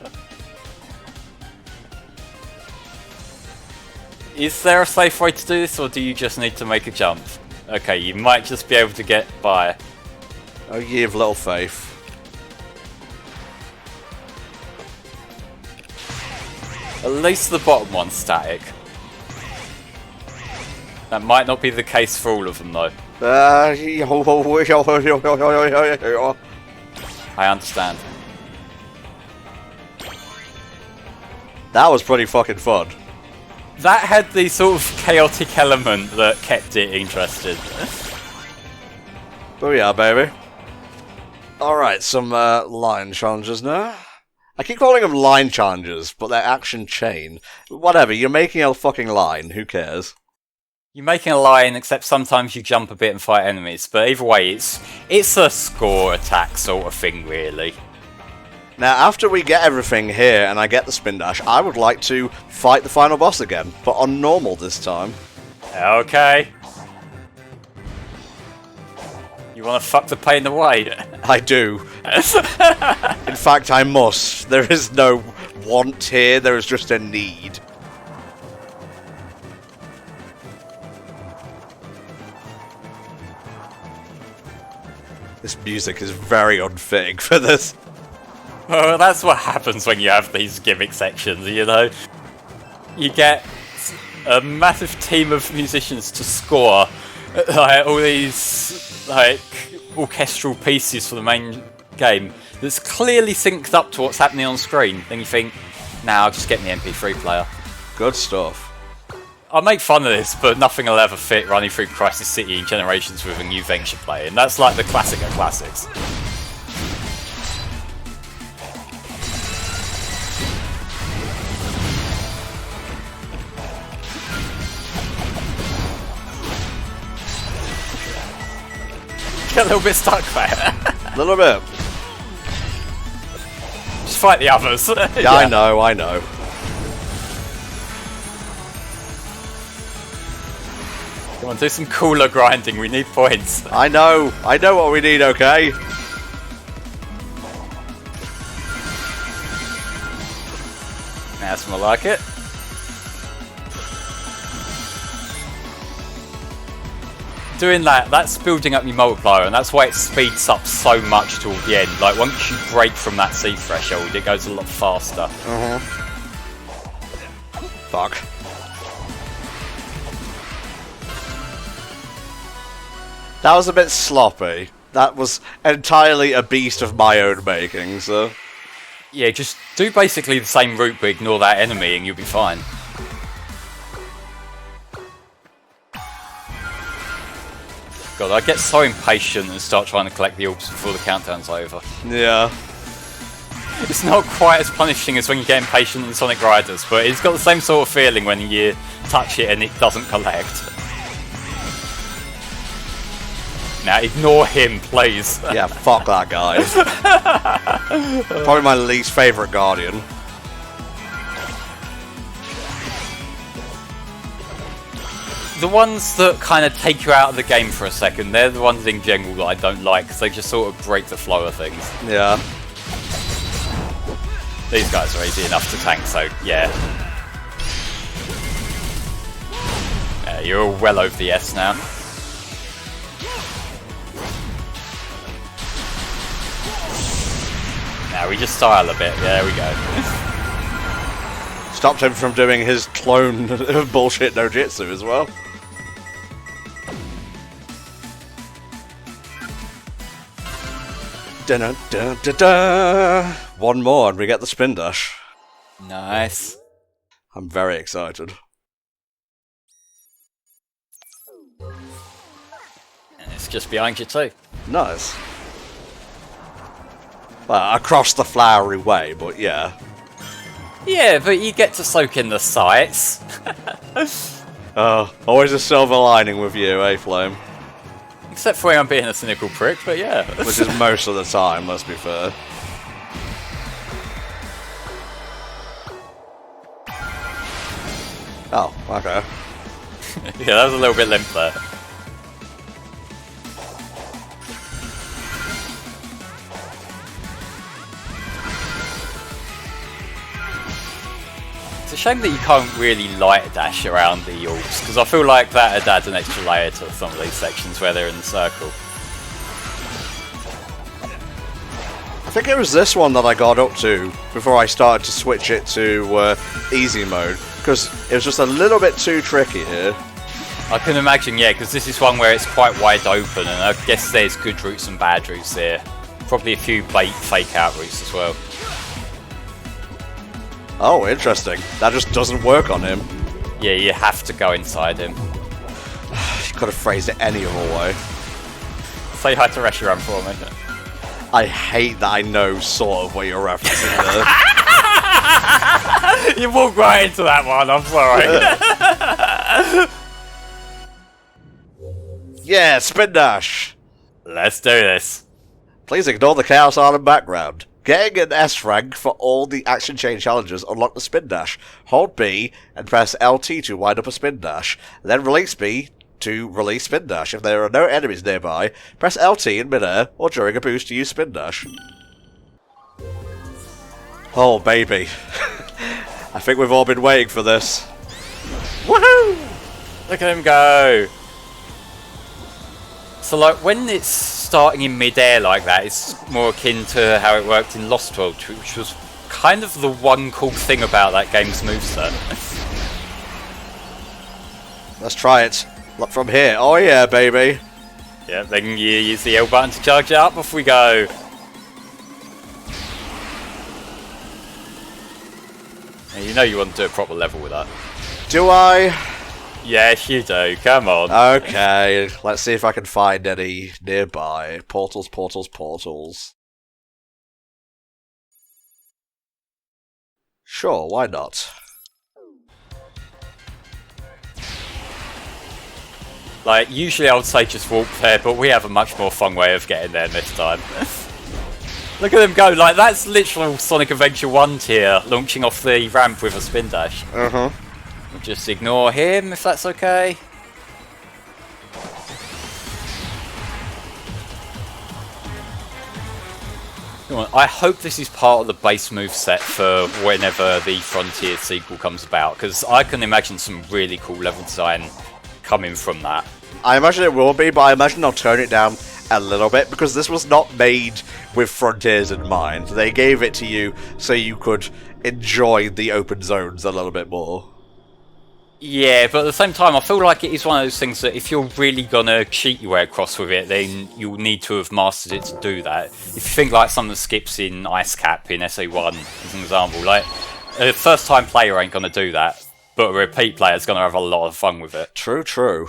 Is there a safe way to do this, or do you just need to make a jump? Okay, you might just be able to get by. Oh, ye of little faith. At least the bottom one's static. That might not be the case for all of them, though. I understand. That was pretty fucking fun. That had the sort of chaotic element that kept it interesting. Oh yeah, baby. Alright, some line challenges now. I keep calling them line challenges, but they're action chain. Whatever, you're making a fucking line, who cares? You're making a line, except sometimes you jump a bit and fight enemies, but either way, it's a score attack sort of thing, really. Now, after we get everything here and I get the spin dash, I would like to fight the final boss again, but on normal this time. Okay. You want to fuck the pain away? I do. In fact, I must. There is no want here, there is just a need. This music is very unfitting for this. Well, that's what happens when you have these gimmick sections, you know? You get a massive team of musicians to score like all these like orchestral pieces for the main game, that's clearly synced up to what's happening on screen, then you think, nah, I'll just get me MP3 player. Good stuff. I make fun of this, but nothing will ever fit running through Crisis City in Generations with a new Venture player, and that's like the classic of classics. Get a little bit stuck there. A little bit. Just fight the others. Yeah, I know. Come on, do some cooler grinding, we need points. I know what we need, okay? That's more like it. Doing that's building up your multiplier, and that's why it speeds up so much toward the end. Like, once you break from that C threshold, it goes a lot faster. Fuck. That was a bit sloppy. That was entirely a beast of my own making, so... Yeah, just do basically the same route, but ignore that enemy, and you'll be fine. God, I get so impatient and start trying to collect the orbs before the countdown's over. Yeah. It's not quite as punishing as when you get impatient in Sonic Riders, but it's got the same sort of feeling when you touch it and it doesn't collect. Now, ignore him, please. Yeah, fuck that guy. Probably my least favourite Guardian. The ones that kind of take you out of the game for a second, they're the ones in general that I don't like, because they just sort of break the flow of things. Yeah. These guys are easy enough to tank, so yeah. You're all well over the S now. Now we just style a bit, there we go. Stopped him from doing his clone bullshit no-jitsu as well. Da-da-da-da-da. One more and we get the spin dash. Nice. I'm very excited. And it's just behind you too. Nice. Well, across the flowery way, but yeah. Yeah, but you get to soak in the sights. Always a silver lining with you, eh, Flame? Except for when I'm being a cynical prick, but yeah. Which is most of the time, let's be fair. Oh, okay. Yeah, that was a little bit limp there. It's a shame that you can't really light dash around the orbs, because I feel like that would add an extra layer to some of these sections where they're in the circle. I think it was this one that I got up to before I started to switch it to easy mode, because it was just a little bit too tricky here. I can imagine, yeah, because this is one where it's quite wide open, and I guess there's good routes and bad routes there. Probably a few fake out routes as well. Oh, interesting. That just doesn't work on him. Yeah, you have to go inside him. You could have phrased it any other way. Say hi to Reshiram for me. I hate that I know sort of what you're referencing there. You walked right into that one, I'm sorry. Yeah, spin dash! Let's do this. Please ignore the Chaos Island background. Getting an S rank for all the action chain challenges unlock the spin dash. Hold B and press LT to wind up a spin dash. Then release B to release spin dash. If there are no enemies nearby, press LT in midair or during a boost to use spin dash. Oh baby. I think we've all been waiting for this. Woohoo! Look at him go. So like when it's starting in mid-air like that, it's more akin to how it worked in Lost World, which was kind of the one cool thing about that game's moveset. Let's try it. Look from here. Oh yeah, baby. Yeah, then you use the L button to charge it up. Off we go. You know you want to do a proper level with that. Do I? Yes, you do. Come on. Okay, let's see if I can find any nearby. Portals, portals, portals. Sure, why not? Like, usually I would say just walk there, but we have a much more fun way of getting there this time. Look at them go, like, that's literal Sonic Adventure 1 tier, launching off the ramp with a spin dash. Uh-huh. We'll just ignore him, if that's okay. Come on, I hope this is part of the base move set for whenever the Frontier sequel comes about, because I can imagine some really cool level design coming from that. I imagine it will be, but I imagine they'll tone it down a little bit, because this was not made with Frontiers in mind. They gave it to you so you could enjoy the open zones a little bit more. Yeah, but at the same time, I feel like it is one of those things that if you're really gonna cheat your way across with it, then you'll need to have mastered it to do that. If you think like some of the skips in Ice Cap in SA1, as an example, like a first-time player ain't gonna do that, but a repeat player's gonna have a lot of fun with it. True, true.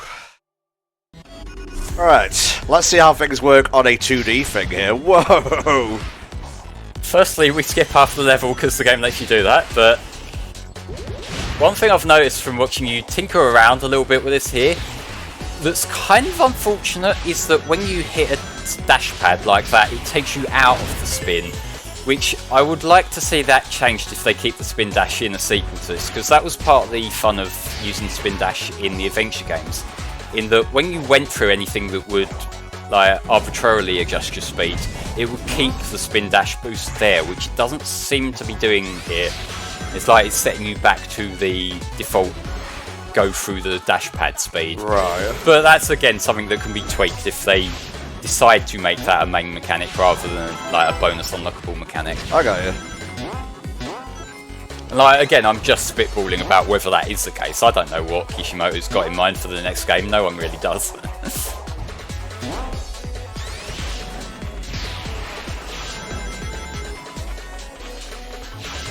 Alright, let's see how things work on a 2D thing here. Whoa! Firstly, we skip half the level because the game lets you do that, but one thing I've noticed from watching you tinker around a little bit with this here that's kind of unfortunate is that when you hit a dash pad like that, it takes you out of the spin, which I would like to see that changed if they keep the spin dash in a sequel to this, because that was part of the fun of using spin dash in the adventure games, in that when you went through anything that would like arbitrarily adjust your speed, it would keep the spin dash boost there, which it doesn't seem to be doing here. It's like it's setting you back to the default go through the dash pad speed. Right. But that's again something that can be tweaked if they decide to make that a main mechanic rather than like a bonus unlockable mechanic. I got you. And like again, I'm just spitballing about whether that is the case. I don't know what Kishimoto's got in mind for the next game. No one really does.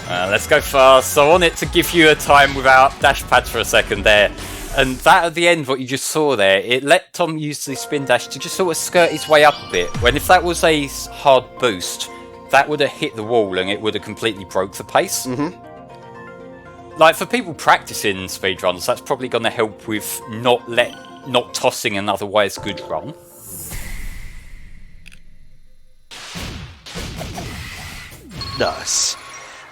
Let's go fast. So I want it to give you a time without dash pads for a second there. And that at the end, what you just saw there, it let Tom use the spin dash to just sort of skirt his way up a bit. When if that was a hard boost, that would have hit the wall and it would have completely broke the pace. Mm-hmm. Like for people practicing speedruns, that's probably going to help with not tossing an otherwise good run. Nice.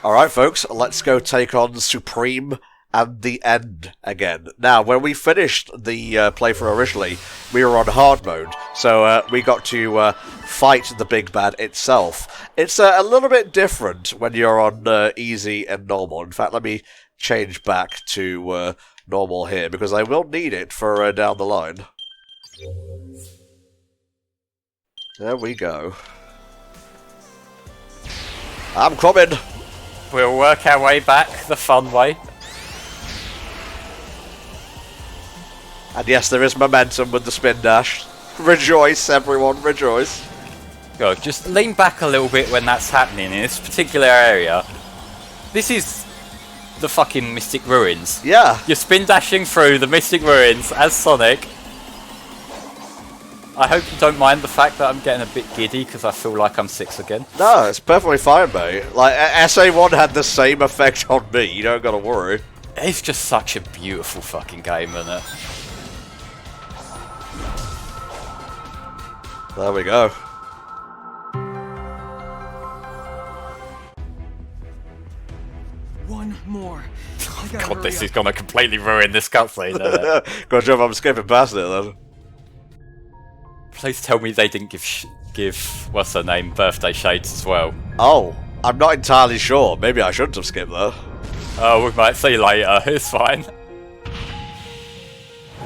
Alright folks, let's go take on Supreme and the End again. Now, when we finished the playthrough originally, we were on hard mode, so we got to fight the big bad itself. It's a little bit different when you're on easy and normal. In fact, let me change back to normal here, because I will need it for down the line. There we go. I'm coming! We'll work our way back the fun way. And yes, there is momentum with the spin dash. Rejoice, everyone, rejoice. Go, just lean back a little bit when that's happening in this particular area. This is the fucking Mystic Ruins. Yeah. You're spin dashing through the Mystic Ruins as Sonic. I hope you don't mind the fact that I'm getting a bit giddy because I feel like I'm 6 again. No, it's perfectly fine, mate. Like, SA1 had the same effect on me, you don't gotta worry. It's just such a beautiful fucking game, isn't it? There we go. One more. God, this is gonna completely ruin this cutscene, isn't it? Good job, I'm skipping past it then. Please tell me they didn't give what's her name birthday shades as well. Oh, I'm not entirely sure. Maybe I shouldn't have skipped that. Oh, we might see later. It's fine.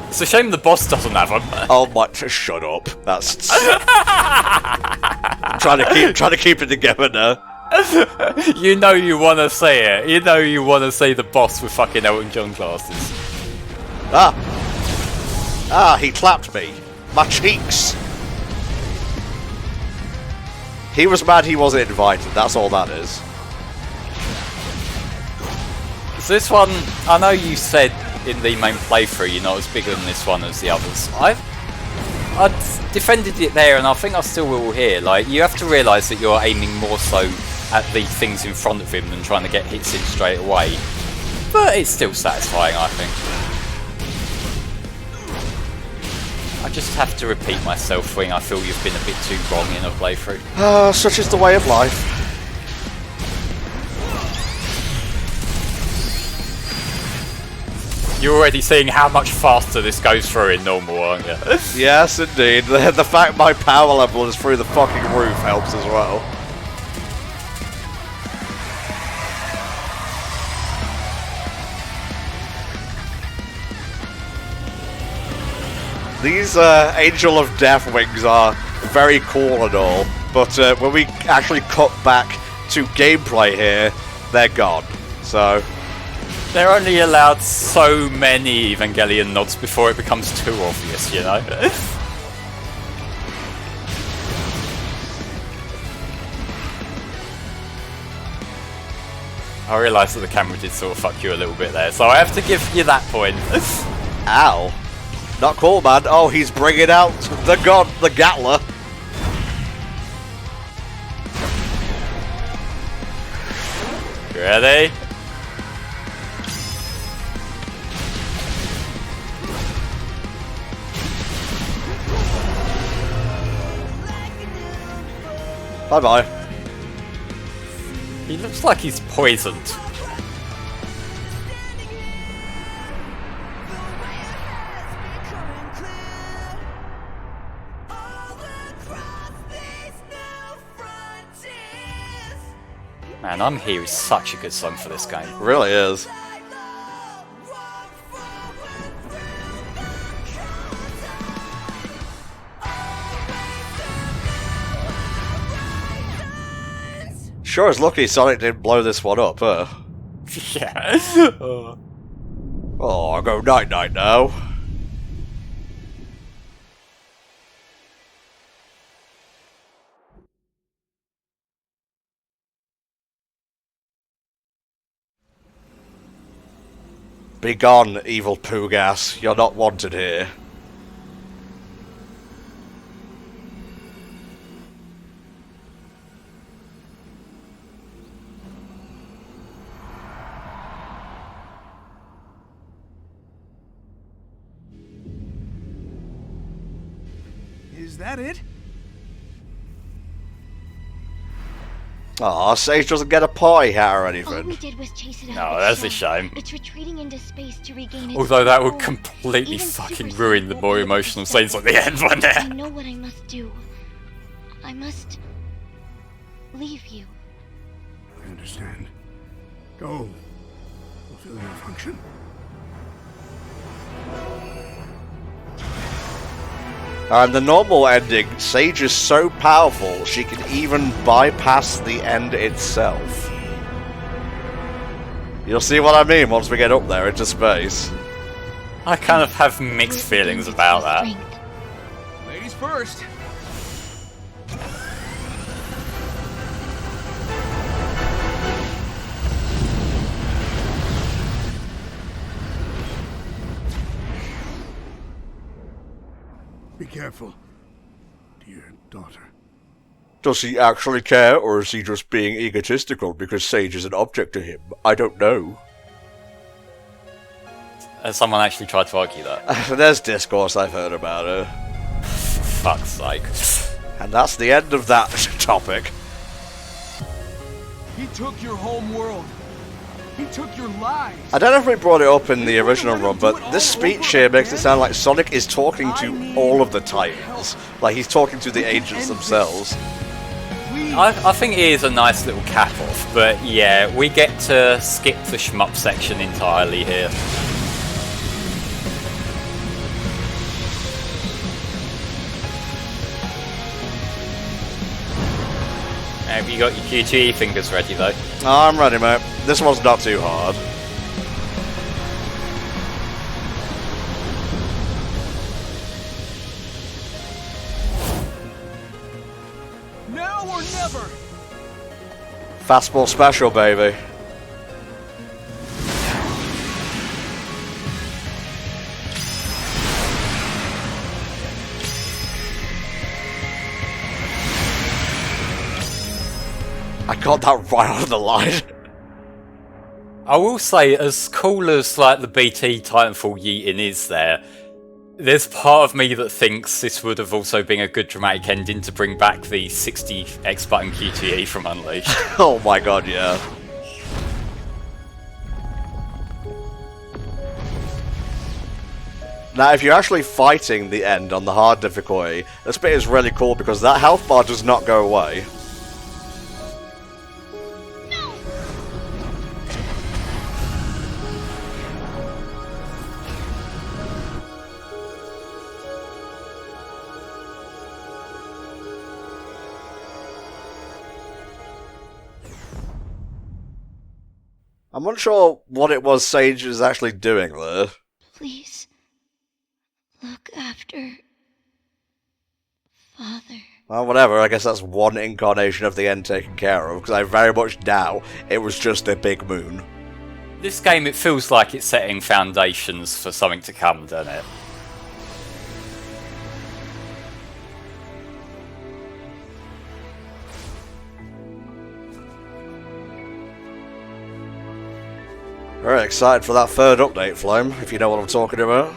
It's a shame the boss doesn't have them. Oh my! Shut up. That's. I'm trying to keep it together now. You know you want to see it. You know you want to see the boss with fucking Elton John glasses. Ah, he clapped me. My cheeks. He was mad he wasn't invited. That's all that is. So this one, I know you said in the main playthrough you're not as big on this one as the others. I defended it there, and I think I still will here. Like, you have to realise that you're aiming more so at the things in front of him than trying to get hits in straight away. But it's still satisfying, I think. I just have to repeat myself when I feel you've been a bit too wrong in a playthrough. Such is the way of life. You're already seeing how much faster this goes through in normal, aren't you? Yes, indeed. The fact my power level is through the fucking roof helps as well. These Angel of Death wings are very cool and all, but when we actually cut back to gameplay here, they're gone. So they're only allowed so many Evangelion nods before it becomes too obvious, you know? I realised that the camera did sort of fuck you a little bit there, so I have to give you that point. Ow. Not cool, man. Oh, he's bringing out the god, the Gatler. Ready? Bye-bye. He looks like he's poisoned. Man, I'm Here is such a good song for this game. It really is. Sure is lucky Sonic didn't blow this one up, huh? Yeah. Oh, I'll go night-night now. Be gone, evil poogass. You're not wanted here. Is that it? Aw, Sage doesn't get a party hat or anything. All we did was chase it out. No, of that's its a shell. shame. It's retreating into space to regain its Although that would control. completely Even fucking Super ruin Saiyan the won't more be able to emotional stop scenes it. at the end, wouldn't I it? know what I must do. I must leave you. I understand. Go. Fulfill your function. And the normal ending, Sage is so powerful she can even bypass the end itself. You'll see what I mean once we get up there into space. I kind of have mixed feelings about that. Strength. Ladies first. Be careful, dear daughter. Does he actually care, or is he just being egotistical because Sage is an object to him? I don't know. Has someone actually tried to argue that? There's discourse I've heard about it. For fuck's sake. And that's the end of that topic. He took your home world. He took your lives. I don't know if we brought it up in the original run, but this speech here makes it sound like Sonic is talking to all of the Titans. Like he's talking to the agents themselves. I think it is a nice little cap-off, but yeah, we get to skip the shmup section entirely here. Have you got your QTE fingers ready though? I'm ready, mate. This one's not too hard. Now or never. Fastball special, baby. I got that right on the line. I will say, as cool as like the BT Titanfall yeeting is there's part of me that thinks this would have also been a good dramatic ending to bring back the 60 X button QTE from Unleashed. Oh my god, yeah. Now, if you're actually fighting the end on the hard difficulty, this bit is really cool because that health bar does not go away. I'm unsure what it was Sage is actually doing there. Please, look after Father. Well, whatever, I guess that's one incarnation of the end taken care of, because I very much doubt it was just a big moon. This game, it feels like it's setting foundations for something to come, doesn't it? Very excited for that third update, Flame, if you know what I'm talking about.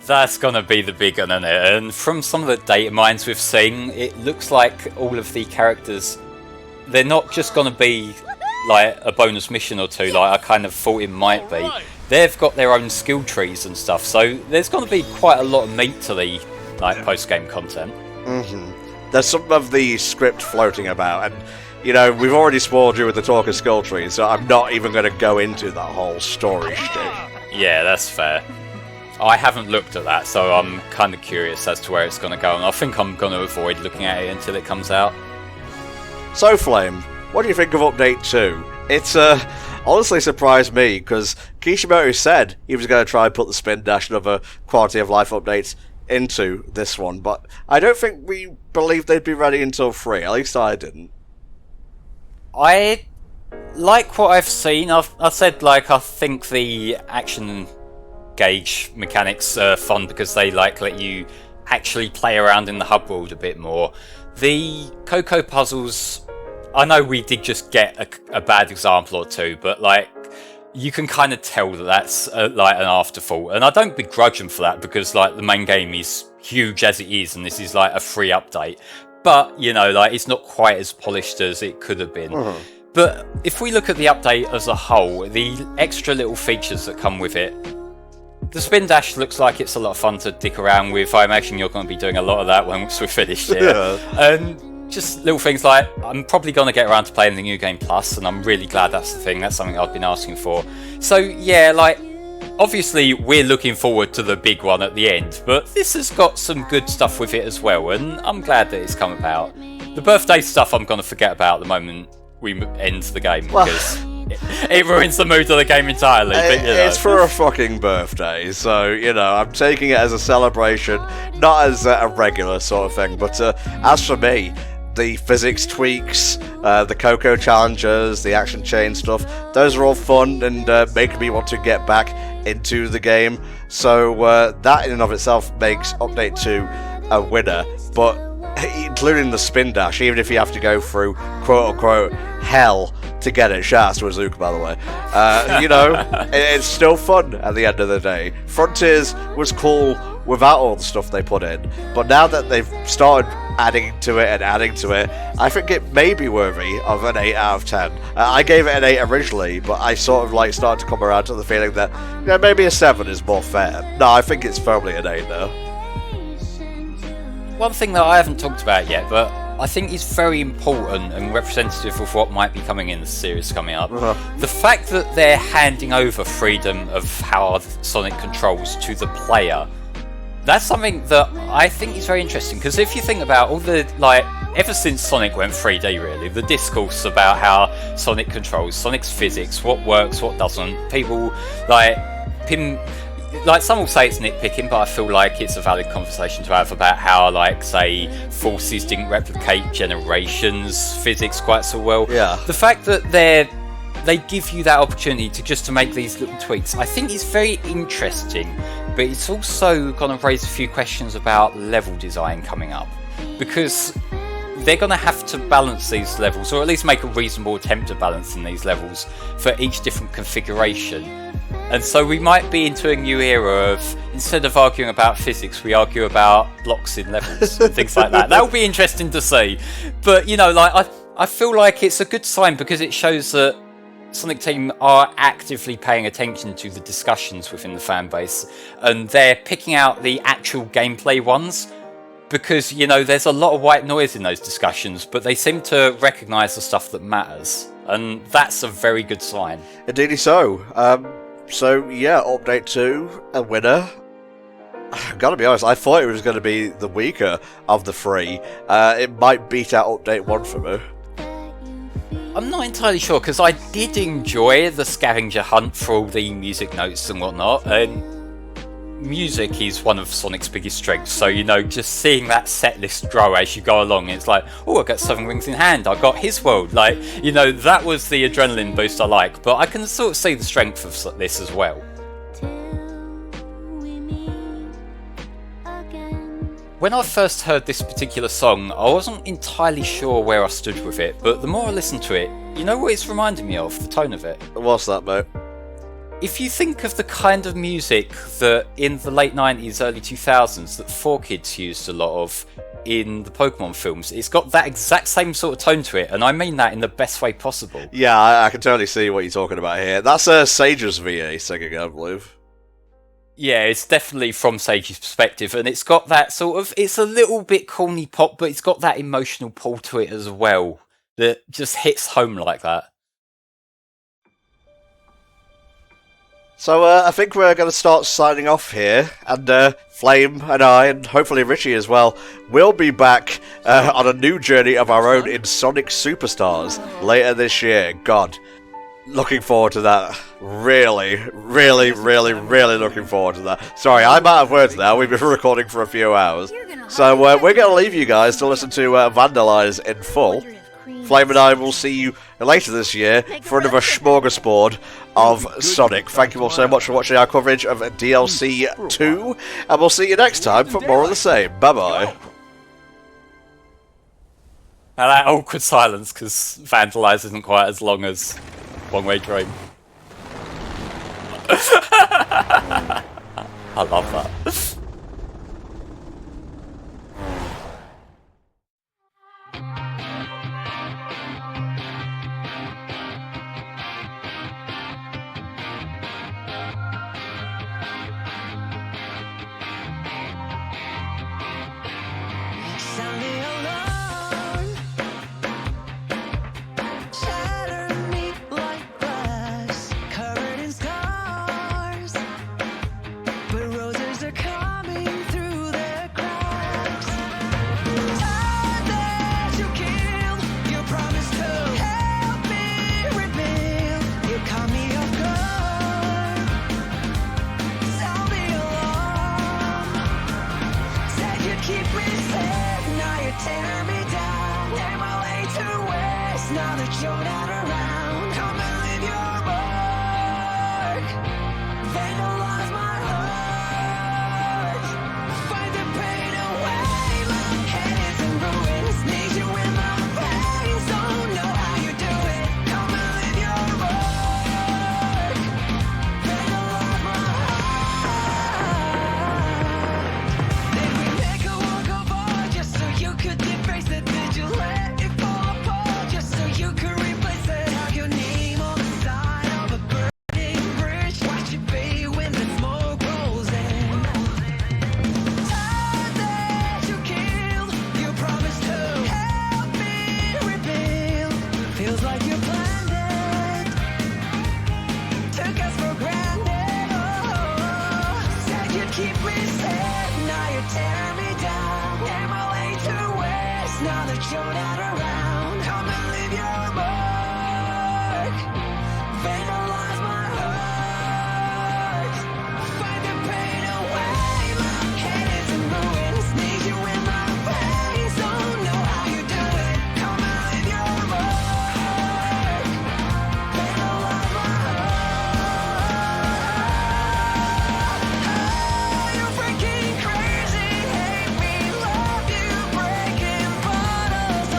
That's gonna be the big one, isn't it? And from some of the data mines we've seen, it looks like all of the characters, they're not just gonna be like a bonus mission or two, like I kind of thought it might be. They've got their own skill trees and stuff, so there's gonna be quite a lot of meat to the like post-game content. There's some of the script floating about, and you know, we've already spoiled you with the talk of skill trees, so I'm not even going to go into that whole story shtick. Yeah, that's fair. I haven't looked at that, so I'm kind of curious as to where it's going to go, and I think I'm going to avoid looking at it until it comes out. So, Flame, what do you think of Update 2? It's honestly surprised me, because Kishimoto said he was going to try and put the spin dash and other quality of life updates into this one, but I don't think we believed they'd be ready until 3, at least I didn't. I like what I've seen. I said, like, I think the action gauge mechanics are fun because they like let you actually play around in the hub world a bit more. The Coco puzzles, I know we did just get a bad example or two, but like you can kind of tell that that's like an afterthought, and I don't begrudge them for that because like the main game is huge as it is, and this is like a free update. But, you know, like it's not quite as polished as it could have been. But if we look at the update as a whole, the extra little features that come with it, the spin dash looks like it's a lot of fun to dick around with. I imagine you're going to be doing a lot of that once we're finished here. And just little things like, I'm probably going to get around to playing the New Game Plus, and I'm really glad that's the thing. That's something I've been asking for. So, yeah, like, obviously, we're looking forward to the big one at the end, but this has got some good stuff with it as well, and I'm glad that it's come about. The birthday stuff I'm going to forget about the moment we end the game, because it ruins the mood of the game entirely. But, you know. It's for a fucking birthday, so, you know, I'm taking it as a celebration, not as a regular sort of thing, but as for me, the physics tweaks, the Coco challenges, the action chain stuff, those are all fun and make me want to get back into the game. So that in and of itself makes Update 2 a winner, but including the spin dash, even if you have to go through quote-unquote hell to get it. Shout out to Azuka, by the way. You know, it's still fun at the end of the day. Frontiers was cool without all the stuff they put in, but now that they've started adding to it, I think it may be worthy of an 8 out of 10. I gave it an 8 originally, but I sort of like started to come around to the feeling that, you know, maybe a 7 is more fair. No, I think it's firmly an 8 though. One thing that I haven't talked about yet, but I think is very important and representative of what might be coming in the series coming up. The fact that they're handing over freedom of how Sonic controls to the player, that's something that I think is very interesting, because if you think about all the, like, ever since Sonic went 3D really, the discourse about how Sonic controls, Sonic's physics, what works, what doesn't, people, like, some will say it's nitpicking, but I feel like it's a valid conversation to have about how, like, say, forces didn't replicate Generations physics quite so well. Yeah. The fact that they give you that opportunity to make these little tweaks, I think is very interesting, but it's also going to raise a few questions about level design coming up, because they're going to have to balance these levels, or at least make a reasonable attempt at balancing these levels for each different configuration. And so we might be into a new era of, instead of arguing about physics, we argue about blocks in levels and things like that. That'll be interesting to see. But, you know, like I feel like it's a good sign because it shows that Sonic Team are actively paying attention to the discussions within the fan base, and they're picking out the actual gameplay ones. Because, you know, there's a lot of white noise in those discussions, but they seem to recognise the stuff that matters. And that's a very good sign. Indeedy so. So, yeah, Update 2, a winner. I've got to be honest, I thought it was going to be the weaker of the three. It might beat out Update 1 for me. I'm not entirely sure, because I did enjoy the scavenger hunt for all the music notes and whatnot, and music is one of Sonic's biggest strengths, so, you know, just seeing that set list grow as you go along, it's like, oh, I got 7 Rings in Hand, I got his world, like, you know, that was the adrenaline boost I like, but I can sort of see the strength of this as well. When I first heard this particular song, I wasn't entirely sure where I stood with it, but the more I listened to it, you know what it's reminding me of, the tone of it? What's that, mate? If you think of the kind of music that in the late 90s, early 2000s that 4Kids used a lot of in the Pokemon films, it's got that exact same sort of tone to it, and I mean that in the best way possible. Yeah, I can totally see what you're talking about here. That's Sage's VA singing, I believe. Yeah, it's definitely from Sage's perspective, and it's got that sort of, it's a little bit corny pop, but it's got that emotional pull to it as well that just hits home like that. So I think we're going to start signing off here, and Flame and I, and hopefully Richie as well, will be back on a new journey of our own in Sonic Superstars later this year. God, looking forward to that. Really looking forward to that. Sorry, I'm out of words now. We've been recording for a few hours. So we're going to leave you guys to listen to Vandalize in full. Flame and I will see you later this year for another smorgasbord of Sonic. Thank you all so much for watching our coverage of DLC 2, and we'll see you next time for more of the same. Bye-bye. Now that awkward silence, because Vandalize isn't quite as long as One Way Dream. I love that. Now that you're not around, come and live your mark. Vandalize my heart. Fight the pain away. My head is in ruins. Need you in my face. Don't know how you do it. Come and live your mark. Vandalize my heart. Did we make a work of art just so you could deface it? Did you let it fall apart just so you could replace it? Have your name on the side of a burning bridge. Watch it fade when the smoke rolls in. Time that you killed, you promised to help me rebuild. Feels like you planned it, took us for granted. Oh, said you'd keep me safe, now you're tearing me down. Am I late to waste now that you're not around? Come and leave your mark. Vandalize my heart. Fight the pain away. My head is in ruins. Need you in my face. Don't know how you do it. Come and leave your mark. Vandalize my heart. You're freaking crazy. Hate me, love you, breaking bottles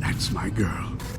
That's my girl.